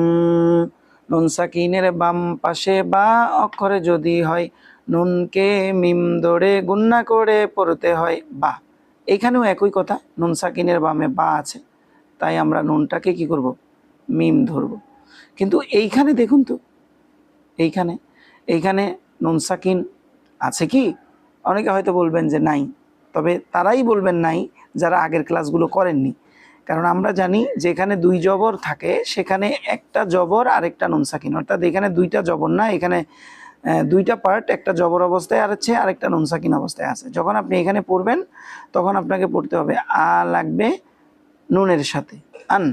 নুন সাকিনের বাম পাশে বা অক্ষরে যদি হয় নুনকে মিম ধরে গুন্না করে পড়তে হয় বা। এখানেও একই কথা, নুন সাকিনের বামে বা আছে, তাই আমরা নুনটাকে কি করব, মিম ধরব। কিন্তু এইখানে দেখুন তো, এইখানে এইখানে নুন সাকিন আছে কি? অনেকে হয়তো বলবেন যে নাই, তবে তারাই বলবেন নাই যারা আগের ক্লাসগুলো করেননি। কারণ আমরা জানি যে এখানে দুই জবর থাকে, সেখানে একটা জবর আরেকটা নুন সাকিন, অর্থাৎ এখানে দুইটা জবর না, এখানে দুইটা পার্ট, একটা জবর অবস্থায় আছে আরেকটা নুন সাকিন অবস্থায় আছে। যখন আপনি এখানে পড়বেন তখন আপনাকে পড়তে হবে আ লাগবে নুনের সাথে, আন।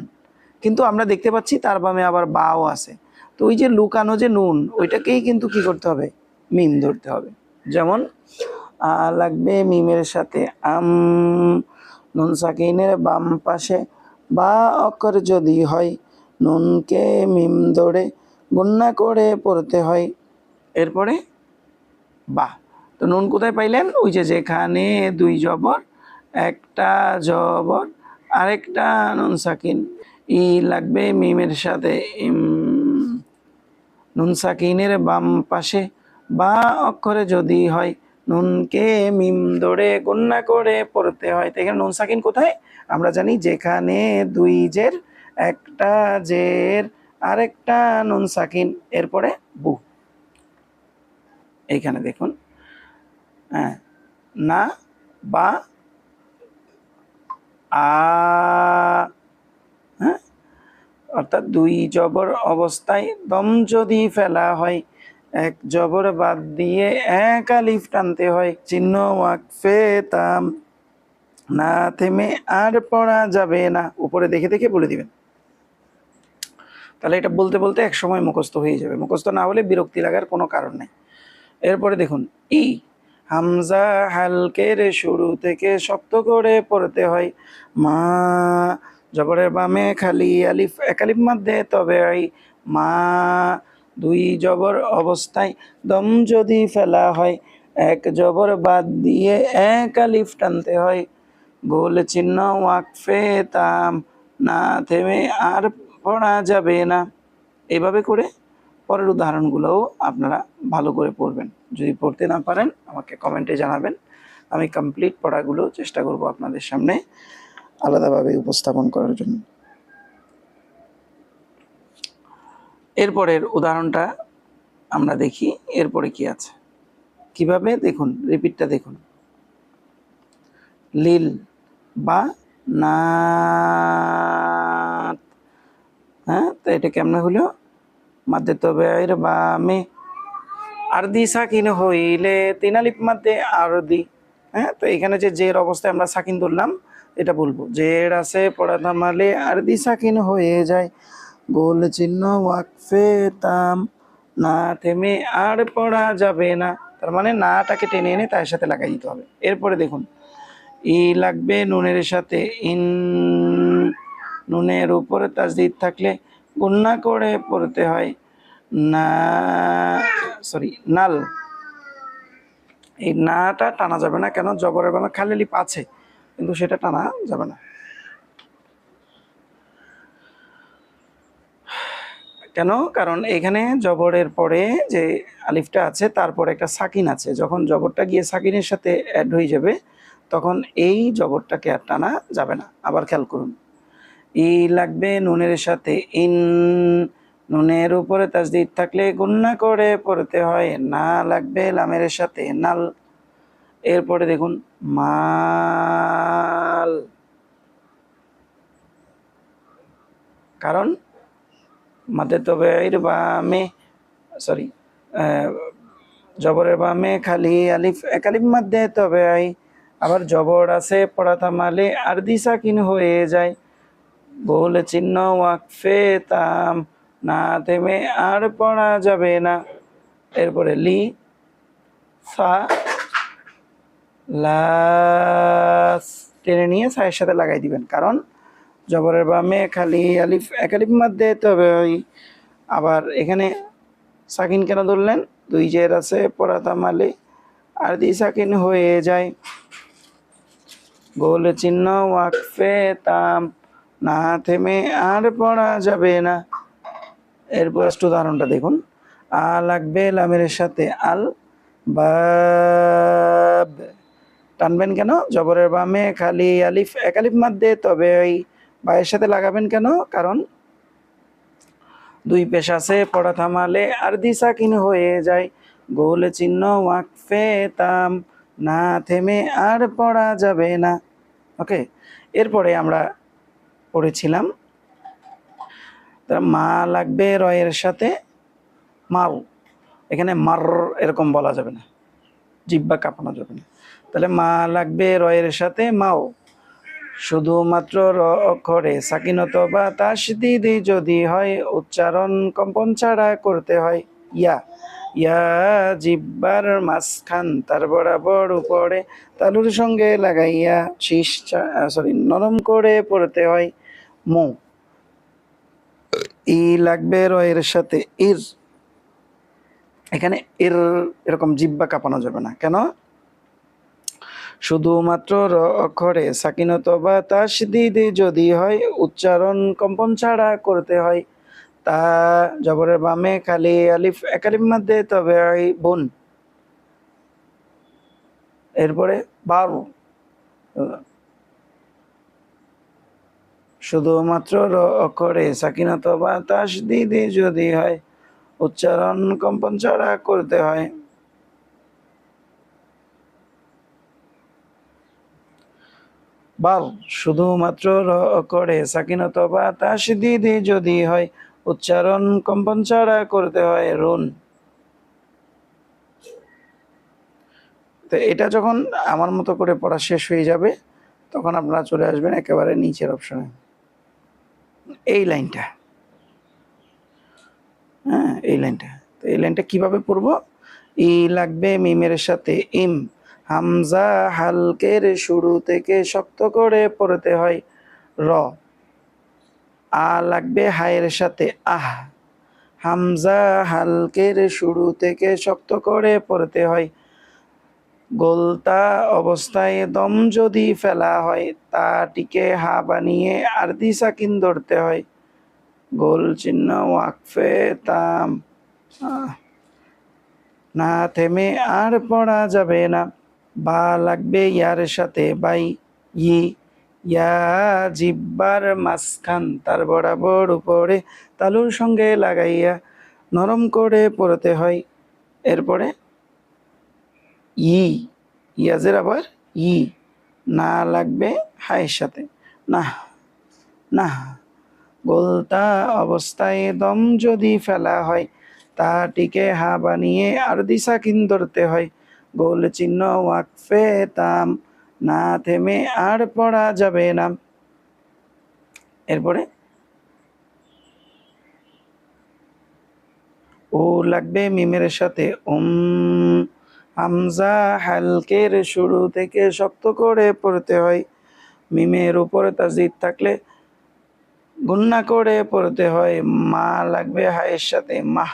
কিন্তু আমরা দেখতে পাচ্ছি তার বামে আবার বাও আছে, তো ওই যে লুকানো যে নুন, ওইটাকেই কিন্তু কি করতে হবে, মিম ধরতে হবে। যেমন আ লাগবে মিমের সাথে আম, নুন সাকিনের বাম পাশে বা অক্ষর যদি হয়, নুনকে মিম ধরে গুণনা করে পড়তে হয়। এরপরে বা, তো নুন কোথায় পাইলেন? ওই যে যেখানে দুই জবর, একটা জবর আরেকটা নুন সাকিন। ই লাগবে মিমের সাথে ইম, নুন সাকিনের বাম পাশে বা অক্ষরে যদি হয়, নুনকে মিম ধরে গুণনা করে পড়তে হয়। তো এখানে নুন সাকিন কোথায়? আমরা জানি যেখানে দুই জের, একটা জের আরেকটা নুন সাকিন, এরপরে বু। এইখানে দেখুন, হ্যাঁ, না বা আ, হ্যাঁ, অর্থাৎ দুই জবর অবস্থায় দম যদি ফেলা হয়, এক জবর বাদ দিয়ে এক আলিফ টানতে হয়। চিহ্ন ওয়াকফে তাম, না থেমে আর পড়া যাবে না। উপরে দেখে দেখে বলে দিবেন, তাহলে এটা বলতে বলতে এক সময় মুখস্থ হয়ে যাবে। মুখস্থ না হলে বিরক্তি লাগার কোনো কারণ নেই। এরপরে দেখুন, ই হামজা হালকের শুরু থেকে শক্ত করে পড়তে হয়। মা, জবরের বামে খালি আলিফ, এক আলিফ মধ্যে তবে আই, মা, দুই জবর অবস্থায় দম যদি ফেলা হয়, এক জবর বাদ দিয়ে এক আলিফ টানতে হয়। গোল চিহ্ন ওয়াকফে তাম, না থেমে আর পড়া যাবে না। এইভাবে করে পরের উদাহরণগুলোও আপনারা ভালো করে পড়বেন। যদি পড়তে না পারেন আমাকে কমেন্টে জানাবেন, আমি কমপ্লিট পড়াগুলো চেষ্টা করব আপনাদের সামনে আলাদাভাবে উপস্থাপন করার জন্য। এরপরের উদাহরণটা আমরা দেখি, এরপরে কি আছে, কিভাবে দেখুন, রিপিটটা দেখুন। লিল বা নাত, হ্যাঁ, তো এটা কেমন হলো? মাদ্দে তবের বামে আরদি সাকিন হইলে তিন আলিফ মাদ্দে আরদি। হ্যাঁ, তো এখানে যে জের অবস্থায় আমরা সাকিন ধরলাম, এটা বলবো জের আছে পড়া থামালে আরদি সাকিন হয়ে যায়। গোল চিহ্ন ওয়াকফে তাম, না থেমে আর পড়া যাবে না, তার মানে নাটাকে টেনে এনে তার সাথে লাগাই দিতে হবে। এরপরে দেখুন, ই লাগবে নুনের সাথে ইন, নুনের উপরে তাজদিদ থাকলে গুণনা করে পড়তে হয়। না, সরি, নাল। এই নাটা টানা যাবে না, কেন? জবরের বামে খালি লিপ আছে, কিন্তু সেটা টানা যাবে না। কেন? কারণ এখানে জবরের পরে যে আলিফটা আছে তারপরে একটা সাকিন আছে, যখন জবরটা গিয়ে সাকিনের সাথে অ্যাড হয়ে যাবে তখন এই জবরটাকে আর টানা যাবে না। আবার খেয়াল করুন, ই লাগবে নুনের সাথে ইন, নুনের উপরে তাজদিদ থাকলে গুণনা করে পড়তে হয়। না লাগবে লামের সাথে নাল। এরপরে দেখুন, মাল, কারণ মাদ্দে তবের বামে, সরি, জবরের বামে খালি আলিফ, এক আলিফ মাদ্দে তবে আই, আবার জবর আছে পড়া থামালে আরদি সাকিন হয়ে যায়। গোল চিহ্ন ওয়াকফে তাম, না থেমে আর পড়া যাবে না। এরপরে লি সা, লাস টেনে নিয়ে সায়ের সাথে লাগাই দিবেন, কারণ জবরের বামে খালি আলিফ, এক আলিফ মধ্যে তবে ওই, আবার এখানে সাকিন কেন ধরলেন? দুই জের আছে পড়া থামালে আরদি সাকিন হয়ে যায়। গোল চিহ্ন ওয়াকফে তাম, না থেমে আর পড়া যাবে না। এরপর উদাহরণটা দেখুন, আ লাগবে লামের সাথে আল, বাব, টানবেন কেন? জবরের বামে খালি আলিফ, এক আলিফ মাদ্দে, তবে ওই বায়ের সাথে লাগাবেন কেন? কারণ দুই পেশ আছে, পড়া থামালে আরদি সাকিন হয়ে যায়, গোল চিহ্ন ওয়াকফে তাম, না থেমে আর পড়া যাবে না। ওকে, এরপরে আমরা পড়েছিলাম মা লাগবে রয়ের সাথে মাও, এখানে মার এরকম বলা যাবে না, জিহ্বা কাঁপানো যাবে না। তাহলে মা লাগবে রয়ের সাথে মাও, শুধুমাত্র র অক্ষরে সাকিনত বা তাসদিদি যদি হয়, উচ্চারণ কম্পন ছাড়া করতে হয়। ইয়া, ইয়া জিব্বার মাঝখান তার বরাবর উপরে তালুর সঙ্গে লাগাইয়া শীষ নরম করে পড়তে হয়। মো, ই লাগবে রয়ের সাথে ইর, এখানে এর এরকম জিহ্বা কাঁপানো যাবে না। কেন? শুধুমাত্র র অক্ষরে সাকিনত বা তাসদিদি যদি হয়, উচ্চারণ কম্পন ছাড়া করতে হয়। তা জবরের বামে খালি আলিফ, এক আলিফ মাদ্দে, তবে হয় বোন। এরপরে বার, শুধুমাত্র র অক্ষরে সাকিনত বা তাসদিদি যদি হয়, উচ্চারণ কম্পন ছাড়া করতে হয়। বাল, শুধুমাত্র র অক্ষরে সাকিনত বা তাসদিদি যদি হয়, উচ্চারণ কম্পন ছাড়া করতে হয়। রুন। তো এটা যখন আমার মতো করে পড়া শেষ হয়ে যাবে, তখন আপনারা চলে আসবেন একেবারে নিচের অপশনে, এই লাইনটা। হ্যাঁ, এই লাইনটা। তো এই লাইনটা কিভাবে পড়বো? ই লাগবে মিমের সাথে ইম, হামজা হালকের শুরু থেকে শক্ত করে পড়তে হয় র। আ লাগবে হায়ের সাথে আহ, হামজা হালকের শুরু থেকে শক্ত করে পড়তে হয়। গোলতা অবস্থায় দম যদি ফেলা হয়, তা টিকে হা বানিয়ে আরদি সাকিন ধরতে হয়। গোল চিহ্ন ওয়াকফে তাম, না থেমে আর পড়া যাবে না। বা লাগবে ইয়ার সাথে বাই, ই, ইয়া জিব্বার মাঝখান তার বরাবর উপরে তালুর সঙ্গে লাগাইয়া নরম করে পড়তে হয়। এরপরে ই, ইয়াজের আবার ই, না লাগবে হায়ের সাথে না, না, গোলতা অবস্থায় দম যদি ফেলা হয়, তা টিকে হা বানিয়ে আরদি সাকিন ধরতে হয়। গোল চিহ্ন ওয়াকফে তাম, না থেমে আর পড়া যাবে না। এরপরে ও লাগবে মিমের সাথে হামজা হালকের শুরু থেকে শক্ত করে পড়তে হয়। মিমের উপরে তাজদিদ থাকলে গুন্না করে পড়তে হয়। মা লাগবে হায়ের সাথে মাহ।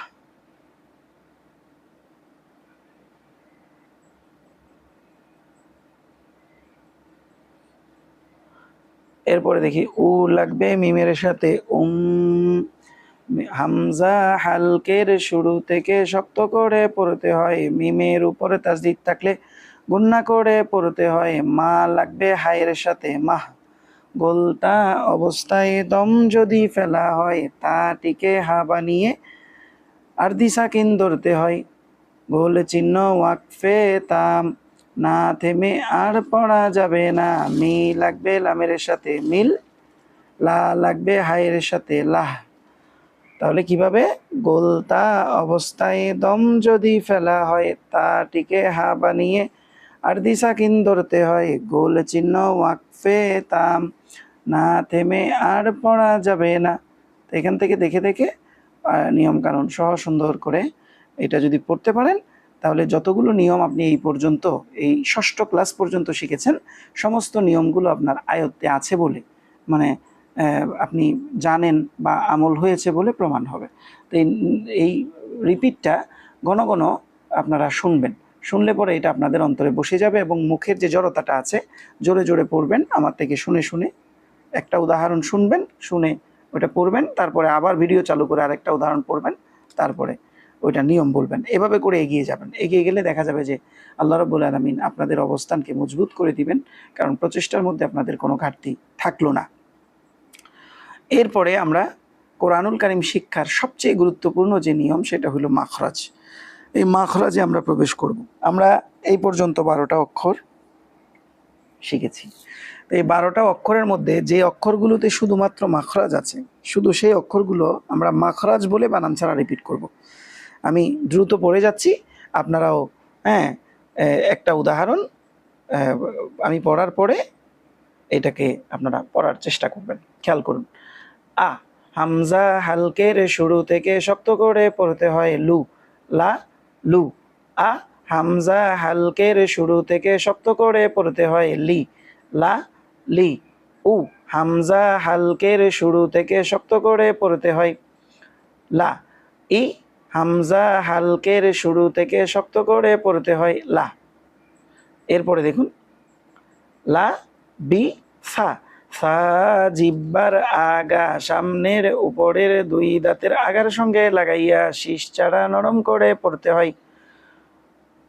এরপরে দেখি উ লাগবে মিমের সাথে হামজা হালকের শুরু থেকে শক্ত করে পড়তে হয়। মিমের উপরে তাজদিদ থাকলে গুন্না করে পড়তে হয়। মা লাগবে হায়ের সাথে মাহ, গোলতা অবস্থায় দম যদি ফেলা হয়, তা টিকে হা বানিয়ে আরদি সাকিন ধরতে হয়। গোল চিহ্ন ওয়াকফে তাম, না থেমে আর পড়া যাবে না। মি লাগবে লামের সাথে মিল, লা লাগবে হায়ের সাথে লাহ। তাহলে কিভাবে? গোলতা অবস্থায় দম যদি ফেলা হয়, তা টিকে হা বানিয়ে আরদি সাকিন ধরতে হয়। গোল চিহ্ন ওয়াকফে তাম, না থেমে আর পড়া যাবে না। তো এখান থেকে দেখে দেখে নিয়মকানুন সহ সুন্দর করে এটা যদি পড়তে পারেন, তাহলে যতগুলো নিয়ম আপনি এই পর্যন্ত, এই ষষ্ঠ ক্লাস পর্যন্ত শিখেছেন, সমস্ত নিয়মগুলো আপনার আয়ত্তে আছে বলে, মানে আপনি জানেন বা আমল হয়েছে বলে প্রমাণ হবে। তো এই রিপিটটা ঘন ঘন আপনারা শুনবেন, শুনলে পরে এটা আপনাদের অন্তরে বসে যাবে, এবং মুখের যে জড়তাটা আছে, জোরে জোরে পড়বেন আমার থেকে শুনে শুনে। একটা উদাহরণ শুনবেন, শুনে ওটা পড়বেন, তারপরে আবার ভিডিও চালু করে আরেকটা উদাহরণ পড়বেন, তারপরে ওইটা নিয়ম বলবেন, এভাবে করে এগিয়ে যাবেন। এগিয়ে গেলে দেখা যাবে যে আল্লাহ রাব্বুল আলামিন আপনাদের অবস্থানকে মজবুত করে দিবেন, কারণ প্রচেষ্টার মধ্যে আপনাদের কোনো ঘাটতি থাকলো না। এরপরে আমরা কোরআনুল কারীম শিক্ষার সবচেয়ে গুরুত্বপূর্ণ যে নিয়ম সেটা হলো মাখরাজ। এই মাখরাজে আমরা প্রবেশ করব। আমরা এই পর্যন্ত 12টা অক্ষর শিখেছি। এই 12টা অক্ষরের মধ্যে যে অক্ষরগুলোতে শুধুমাত্র মাখরাজ আছে, শুধু সেই অক্ষরগুলো আমরা মাখরাজ বলে বানান ছাড়া রিপিট করব। আমি দ্রুত পড়ে যাচ্ছি, আপনারাও একটা উদাহরণ আমি পড়ার পরে এটাকে আপনারা পড়ার চেষ্টা করবেন। খেয়াল করুন। আ হামজা হালকের শুরু থেকে শক্ত করে পড়তে হয় লু, লা লু। আ হামজা হালকের শুরু থেকে শক্ত করে পড়তে হয় লি, লা লি। উ হামজা হালকের শুরু থেকে শক্ত করে পড়তে হয় লা। ই হামজা হালকের শুরু থেকে শক্ত করে পড়তে হয় লা। এরপরে দেখুন, লা বি সা। সা জিব্বার আগা সামনের উপরের 2 দাঁতের আগার সঙ্গে লাগাইয়া শীষ চাড়া নরম করে পড়তে হয়।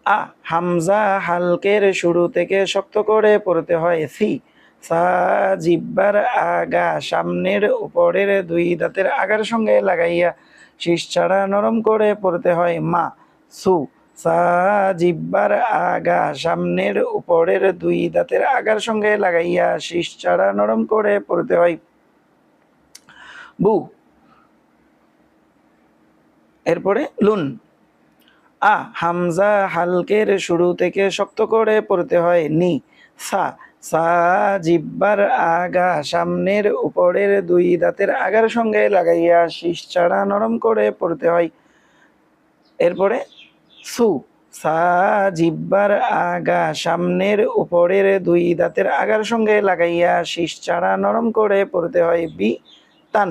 আ হামজা হালকের শুরু থেকে শক্ত করে পড়তে হয় সি। সা জিব্বার আগা সামনের উপরের 2 দাঁতের আগার সঙ্গে লাগাইয়া শীষ ছাড়া নরম করে পড়তে হয় মা। সু সা জিব্বার আগা সামনের উপরের 2 দাঁতের আগার সঙ্গে লাগাইয়া শীষ ছাড়া নরম করে পড়তে হয় বু। এরপরে লুন। আ হামজা হালকের শুরু থেকে শক্ত করে পড়তে হয় নি। সা সা জিব্বার আগা সামনের উপরের 2 দাঁতের আগার সঙ্গে লাগাইয়া শীষ ছাড়া নরম করে পড়তে হয়। এরপরে সু সা জিব্বার আগা সামনের উপরের 2 দাঁতের আগার সঙ্গে লাগাইয়া শীষ ছাড়া নরম করে পড়তে হয় বি তান।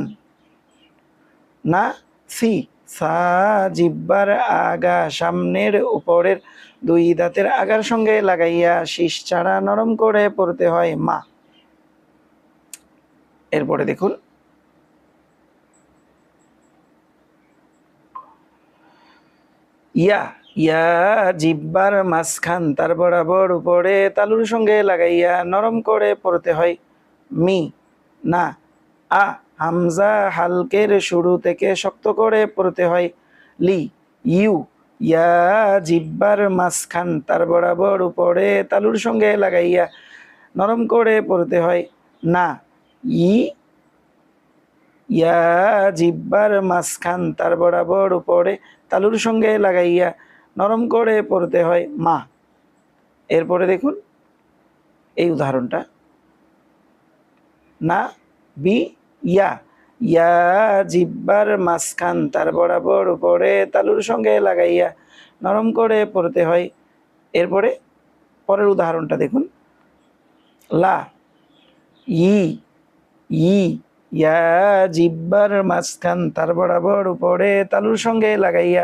না সি সা জিব্বার আগা সামনের উপরের 2 দাঁতের আগার সঙ্গে লাগাইয়া শীষ ছাড়া নরম করে পড়তে হয় মা। এরপরে দেখুন, ইয়া ইয়া জিব্বার মাঝখান তার বরাবর উপরে তালুর সঙ্গে লাগাইয়া নরম করে পড়তে হয় মি। না আ হামজা হালকের শুরু থেকে শক্ত করে পড়তে হয় লি। ইউ ইয়া জিব্বার মাঝখান তার বরাবর উপরে তালুর সঙ্গে লাগাইয়া নরম করে পড়তে হয় না। ই ইয়া জিব্বার মাঝখান তার বরাবর উপরে তালুর সঙ্গে লাগাইয়া নরম করে পড়তে হয় মা। এরপরে দেখুন এই উদাহরণটা, না বি ইয়া ইয়া জিব্বার মাঝখান তার বরাবর উপরে তালুর সঙ্গে লাগাইয়া নরম করে পড়তে হয়। এরপরে পরের উদাহরণটা দেখুন, লা ই ই ইয়া জিব্বার মাঝখান তার বরাবর উপরে তালুর সঙ্গে লাগাইয়া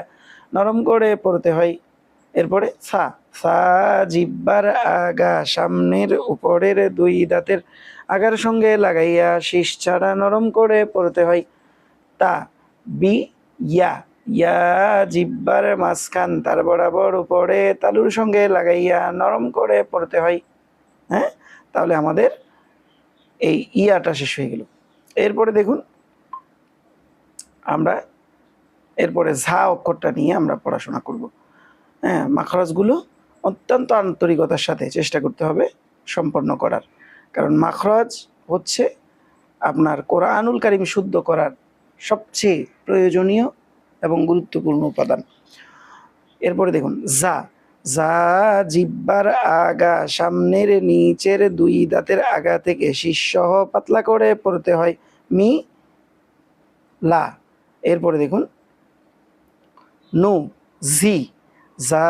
নরম করে পড়তে হয়। এরপরে সা সা জিব্বার আগা সামনের উপরের 2 দাঁতের আগার সঙ্গে লাগাইয়া শীষ ছাড়া নরম করে পড়তে হয় তা। বি ইয়া ইয়া জিব্বার মাঝখান তার বরাবর উপরে তালুর সঙ্গে লাগাইয়া নরম করে পড়তে হয়। হ্যাঁ, তাহলে আমাদের এই ইয়াটা শেষ হয়ে গেল। এরপরে দেখুন, আমরা এরপরে ঝা অক্ষরটা নিয়ে আমরা পড়াশোনা করব। হ্যাঁ, মাখরাজগুলো অত্যন্ত আন্তরিকতার সাথে চেষ্টা করতে হবে সম্পন্ন করার, কারণ মাখরাজ হচ্ছে আপনার কোরআনুল কারীম শুদ্ধ করার সবচেয়ে প্রয়োজনীয় এবং গুরুত্বপূর্ণ উপাদান। এরপরে দেখুন, জা জা জিব্বার আগা সামনের নিচের 2 দাঁতের আগা থেকে শীর্ষসহ পাতলা করে পড়তে হয় মি লা। এরপরে দেখুন, নু জি যা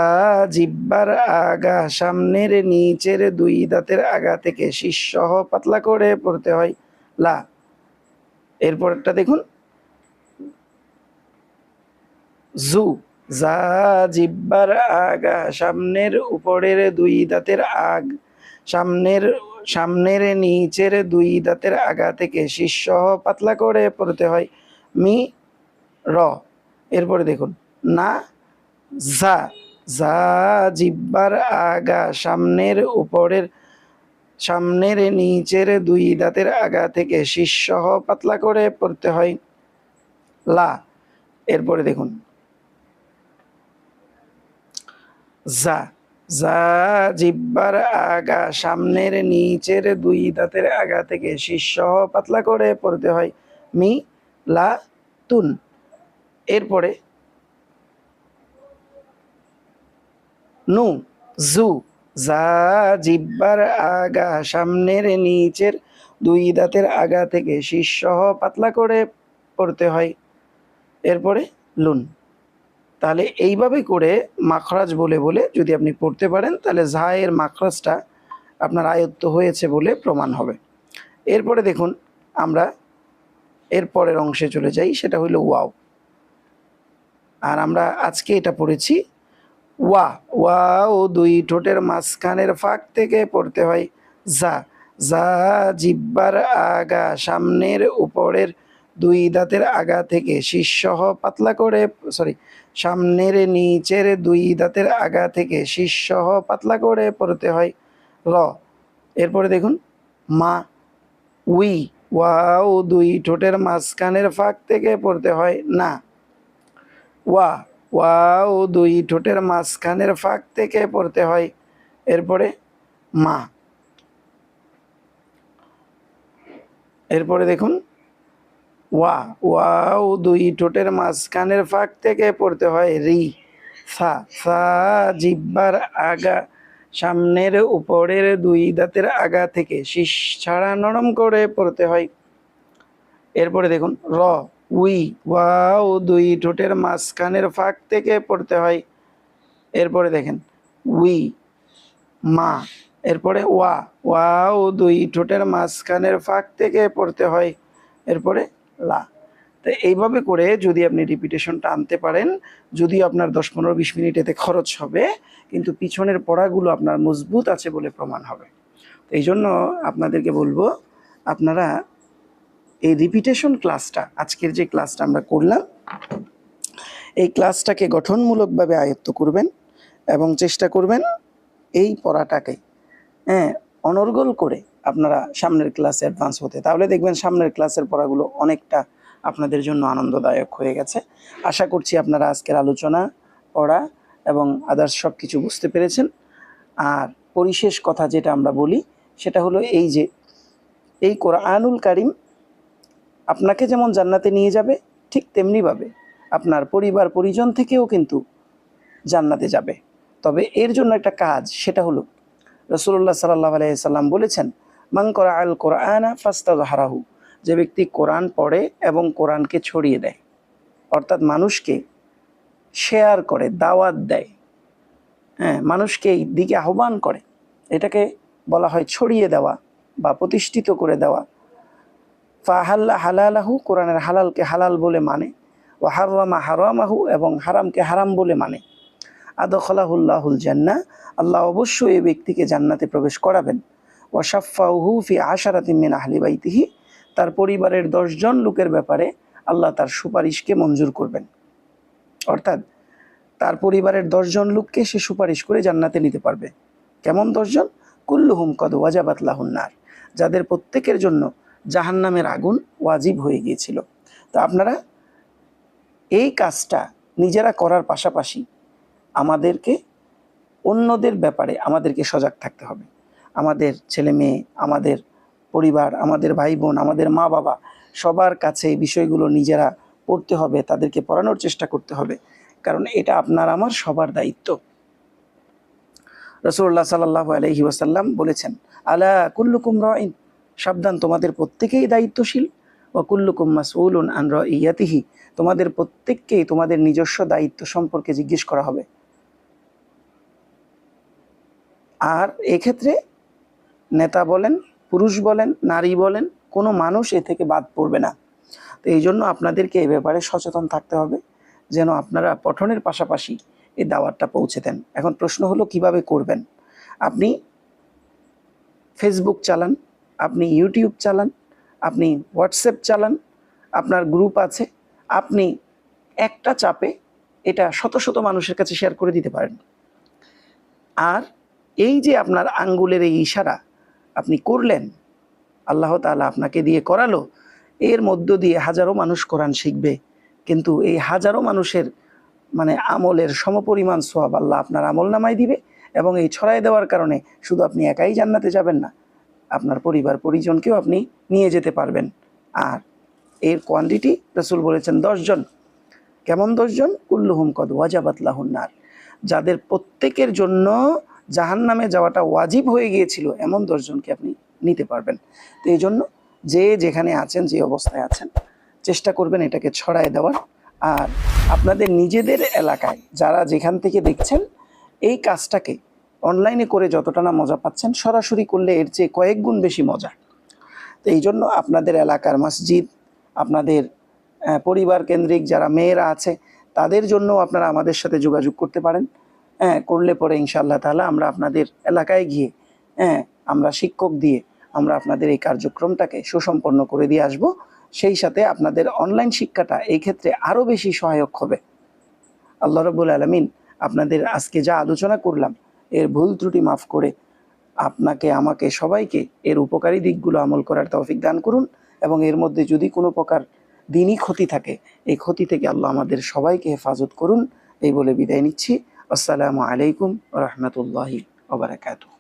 জিব্বার আগা সামনের নিচের 2 দাঁতের আগা থেকে শীর্ষসহ পাতলা করে পড়তে হয় লা। এরপরটা দেখুন, জু যা জিব্বার আগা সামনের উপরের 2 দাঁতের সামনের নিচের 2 দাঁতের আগা থেকে শীর্ষসহ পাতলা করে পড়তে হয় মি র। এরপরে দেখুন, না যা, যা জিব্বার আগা সামনের উপরের সামনের নিচের দুই দাঁতের আগা থেকে শীর্ষসহ পাতলা করে পড়তে হয়। লা, এরপরে দেখুন যা, যা জিব্বার আগা সামনের নিচের দুই দাঁতের আগা থেকে শীর্ষসহ পাতলা করে পড়তে হয়। মি লা তুন, এরপরে নু জু, যা জিব্বার আগা সামনের নিচের দুই দাঁতের আগা থেকে শীর্ষসহ পাতলা করে পড়তে হয়। এরপরে লুন। তাহলে এইভাবে করে মাখরাজ বলে বলে যদি আপনি পড়তে পারেন তাহলে ঝা এর মাখরাজটা আপনার আয়ত্ত হয়েছে বলে প্রমাণ হবে। এরপরে দেখুন আমরা এর পরের অংশে চলে যাই, সেটা হইল ওয়াও। আর আমরা আজকে এটা পড়েছি ওয়া, ওয়াও দুই ঠোঁটের মাঝখানের ফাঁক থেকে পড়তে হয়। যা, যা জিব্বার আগা সামনের উপরের দুই দাঁতের আগা থেকে শীর্ষসহ পাতলা করে সামনের নিচের দুই দাঁতের আগা থেকে শীর্ষসহ পাতলা করে পড়তে হয়। র, এরপরে দেখুন মা, উই, ওয়াও দুই ঠোঁটের মাঝখানের ফাঁক থেকে পড়তে হয়। না ওয়া, ওয়াও দুই ঠোঁটের মাঝখানের ফাঁক থেকে পড়তে হয়। এরপরে মা, এরপরে দেখুন ওয়া, ওয়াও দুই ঠোঁটের মাঝখানের ফাঁক থেকে পড়তে হয়। রি, সা, সা জিব্বার আগা সামনের উপরের দুই দাঁতের আগা থেকে শীষ ছাড়া নরম করে পড়তে হয়। এরপরে দেখুন র, উই, ওয়াও দুই ঠোঁটের মাঝখানের ফাঁক থেকে পড়তে হয়। এরপরে দেখেন উই, মা, এরপরে ওয়া, ওয়াও দুই ঠোঁটের মাঝখানের ফাঁক থেকে পড়তে হয়। এরপরে লা। তো এইভাবে করে যদি আপনি রিপিটেশনটা আনতে পারেন, যদিও আপনার 10-15-20 মিনিট এতে খরচ হবে, কিন্তু পিছনের পড়াগুলো আপনার মজবুত আছে বলে প্রমাণ হবে। তো এই জন্য আপনাদেরকে বলবো আপনারা এই রিপিটেশন ক্লাসটা, আজকের যে ক্লাসটা আমরা করলাম, এই ক্লাসটাকে গঠনমূলকভাবে আয়ত্ত করবেন এবং চেষ্টা করবেন এই পড়াটাকে অনর্গল করে আপনারা সামনের ক্লাসে অ্যাডভান্স হতে। তাহলে দেখবেন সামনের ক্লাসের পড়াগুলো অনেকটা আপনাদের জন্য আনন্দদায়ক হয়ে গেছে। আশা করছি আপনারা আজকের আলোচনা, পড়া এবং আদার্স সব কিছু বুঝতে পেরেছেন। আর পরিশেষ কথা যেটা আমরা বলি সেটা হলো এই যে এই কোরআনুল কারীম আপনাকে যেমন জান্নাতে নিয়ে যাবে, ঠিক তেমনিভাবে আপনার পরিবার পরিজন থেকেও কিন্তু জান্নাতে যাবে। তবে এর জন্য একটা কাজ, সেটা হলো রাসূলুল্লাহ সাল্লাল্লাহু আলাইহি সাল্লাম বলেছেন, মান করা আল কোরআনা ফাস্তাযহারাহু, যে ব্যক্তি কোরআন পড়ে এবং কোরআনকে ছড়িয়ে দেয়, অর্থাৎ মানুষকে শেয়ার করে, দাওয়াত দেয়, মানুষকে এই দিকে আহ্বান করে, এটাকে বলা হয় ছড়িয়ে দেওয়া বা প্রতিষ্ঠিত করে দেওয়া। ফাহাল্লা হালালাহু, কোরআনের হালালকে হালাল বলে মানে, ও হারামা হারামাহু, এবং হারামকে হারাম বলে মানে, আদখালাহুল্লাহুল জান্নাহ, আল্লাহ অবশ্যই এই ব্যক্তিকে জান্নাতে প্রবেশ করাবেন। ওয়া শাফাউহু ফি আশারাতিন মিন আহলি বাইতিহি, তার পরিবারের 10 জন লোকের ব্যাপারে আল্লাহ তার সুপারিশকে মঞ্জুর করবেন। অর্থাৎ তার পরিবারের 10 জন লোককে সে সুপারিশ করে জান্নাতে নিতে পারবে। কেমন 10 জন? কুল্লুহুম কদ ওয়াজাবাত লাহুন নার, যাদের প্রত্যেকের জন্য জাহান্নামের আগুন ওয়াজিব হয়ে গিয়েছিল। তো আপনারা এই কাজটা নিজেরা করার পাশাপাশি আমাদেরকে অন্যদের ব্যাপারে আমাদেরকে সজাগ থাকতে হবে। আমাদের ছেলে মেয়ে, আমাদের পরিবার, আমাদের ভাই বোন, আমাদের মা বাবা, সবার কাছে এই বিষয়গুলো নিজেরা পড়তে হবে, তাদেরকে পড়ানোর চেষ্টা করতে হবে, কারণ এটা আপনার আমার সবার দায়িত্ব। রাসূলুল্লাহ সাল্লাল্লাহু আলাইহি ওয়াসাল্লাম বলেছেন, আলা কুল্লুকুম রাইন, সাবধান তোমাদের প্রত্যেকেই দায়িত্বশীল, ওয়া কুল্লুকুম মাসউলুন আন রাইয়াতিহি, তোমাদের প্রত্যেককেই তোমাদের নিজস্ব দায়িত্ব সম্পর্কে জিজ্ঞেস করা হবে। আর এক্ষেত্রে নেতা বলেন, পুরুষ বলেন, নারী বলেন, কোনো মানুষ এ থেকে বাদ পড়বে না। তো এই জন্য আপনাদেরকে এ ব্যাপারে সচেতন থাকতে হবে, যেন আপনারা পঠনের পাশাপাশি এই দাওয়াতটা পৌঁছে দেন। এখন প্রশ্ন হলো কিভাবে করবেন। আপনি ফেসবুক চালান, আপনি ইউটিউব চালান, আপনি হোয়াটসঅ্যাপ চালান, আপনার গ্রুপ আছে, আপনি একটা চাপে এটা শত শত মানুষের কাছে শেয়ার করে দিতে পারেন। আর এই যে আপনার আঙ্গুলের এই ইশারা আপনি করলেন, আল্লাহ তাআলা আপনাকে দিয়ে করালো, এর মধ্য দিয়ে হাজারো মানুষ কোরআন শিখবে, কিন্তু এই হাজারো মানুষের মানে আমলের সমপরিমাণ সওয়াব আল্লাহ আপনার আমল নামায় দিবে। এবং এই ছড়াই দেওয়ার কারণে শুধু আপনি একাই জান্নাতে যাবেন না, আপনার পরিবার পরিজনকেও আপনি নিয়ে যেতে পারবেন। আর এর কোয়ান্টিটি রাসূল বলেছেন 10 জন। কেমন 10 জন? কুল্লুহুম কদ ওয়াজাবাত লাহুন নার, যাদের প্রত্যেকের জন্য জাহান্নামে যাওয়াটা ওয়াজিব হয়ে গিয়েছিল, এমন 10 জনকে আপনি নিতে পারবেন। তো এই জন্য যে যেখানে আছেন, যে অবস্থায় আছেন, চেষ্টা করবেন এটাকে ছড়ায় দেওয়ার। আর আপনাদের নিজেদের এলাকায় যারা যেখান থেকে দেখছেন, এই কাজটাকে অনলাইনে করে যতটা না মজা পাচ্ছেন, সরাসরি করলে এর চেয়ে কয়েক গুণ বেশি মজা। তো এই জন্য আপনাদের এলাকার মসজিদ, আপনাদের পরিবার কেন্দ্রিক যারা মেয়েরা আছে, তাদের জন্য আপনারা আমাদের সাথে যোগাযোগ করতে পারেন। করলে পরে ইনশাআল্লাহ তাআলা আমরা আপনাদের এলাকায় গিয়ে আমরা শিক্ষক দিয়ে আমরা আপনাদের এই কার্যক্রমটাকে সুসম্পন্ন করে দিয়ে আসব। সেই সাথে আপনাদের অনলাইন শিক্ষাটা এই ক্ষেত্রে আরও বেশি সহায়ক হবে। আল্লাহ রাব্বুল আলামিন আপনাদের আজকে যা আলোচনা করলাম এর ভুল ত্রুটি মাফ করে আপনাকে, আমাকে, সবাইকে এর উপকারী দিকগুলো আমল করার তৌফিক দান করুন। এবং এর মধ্যে যদি কোনো প্রকার দিনই ক্ষতি থাকে, এই ক্ষতি থেকে আল্লাহ আমাদের সবাইকে হেফাজত করুন। এই বলে বিদায় নিচ্ছি। আসসালামু আলাইকুম ওয়া রাহমাতুল্লাহি ওয়া বারাকাতুহু।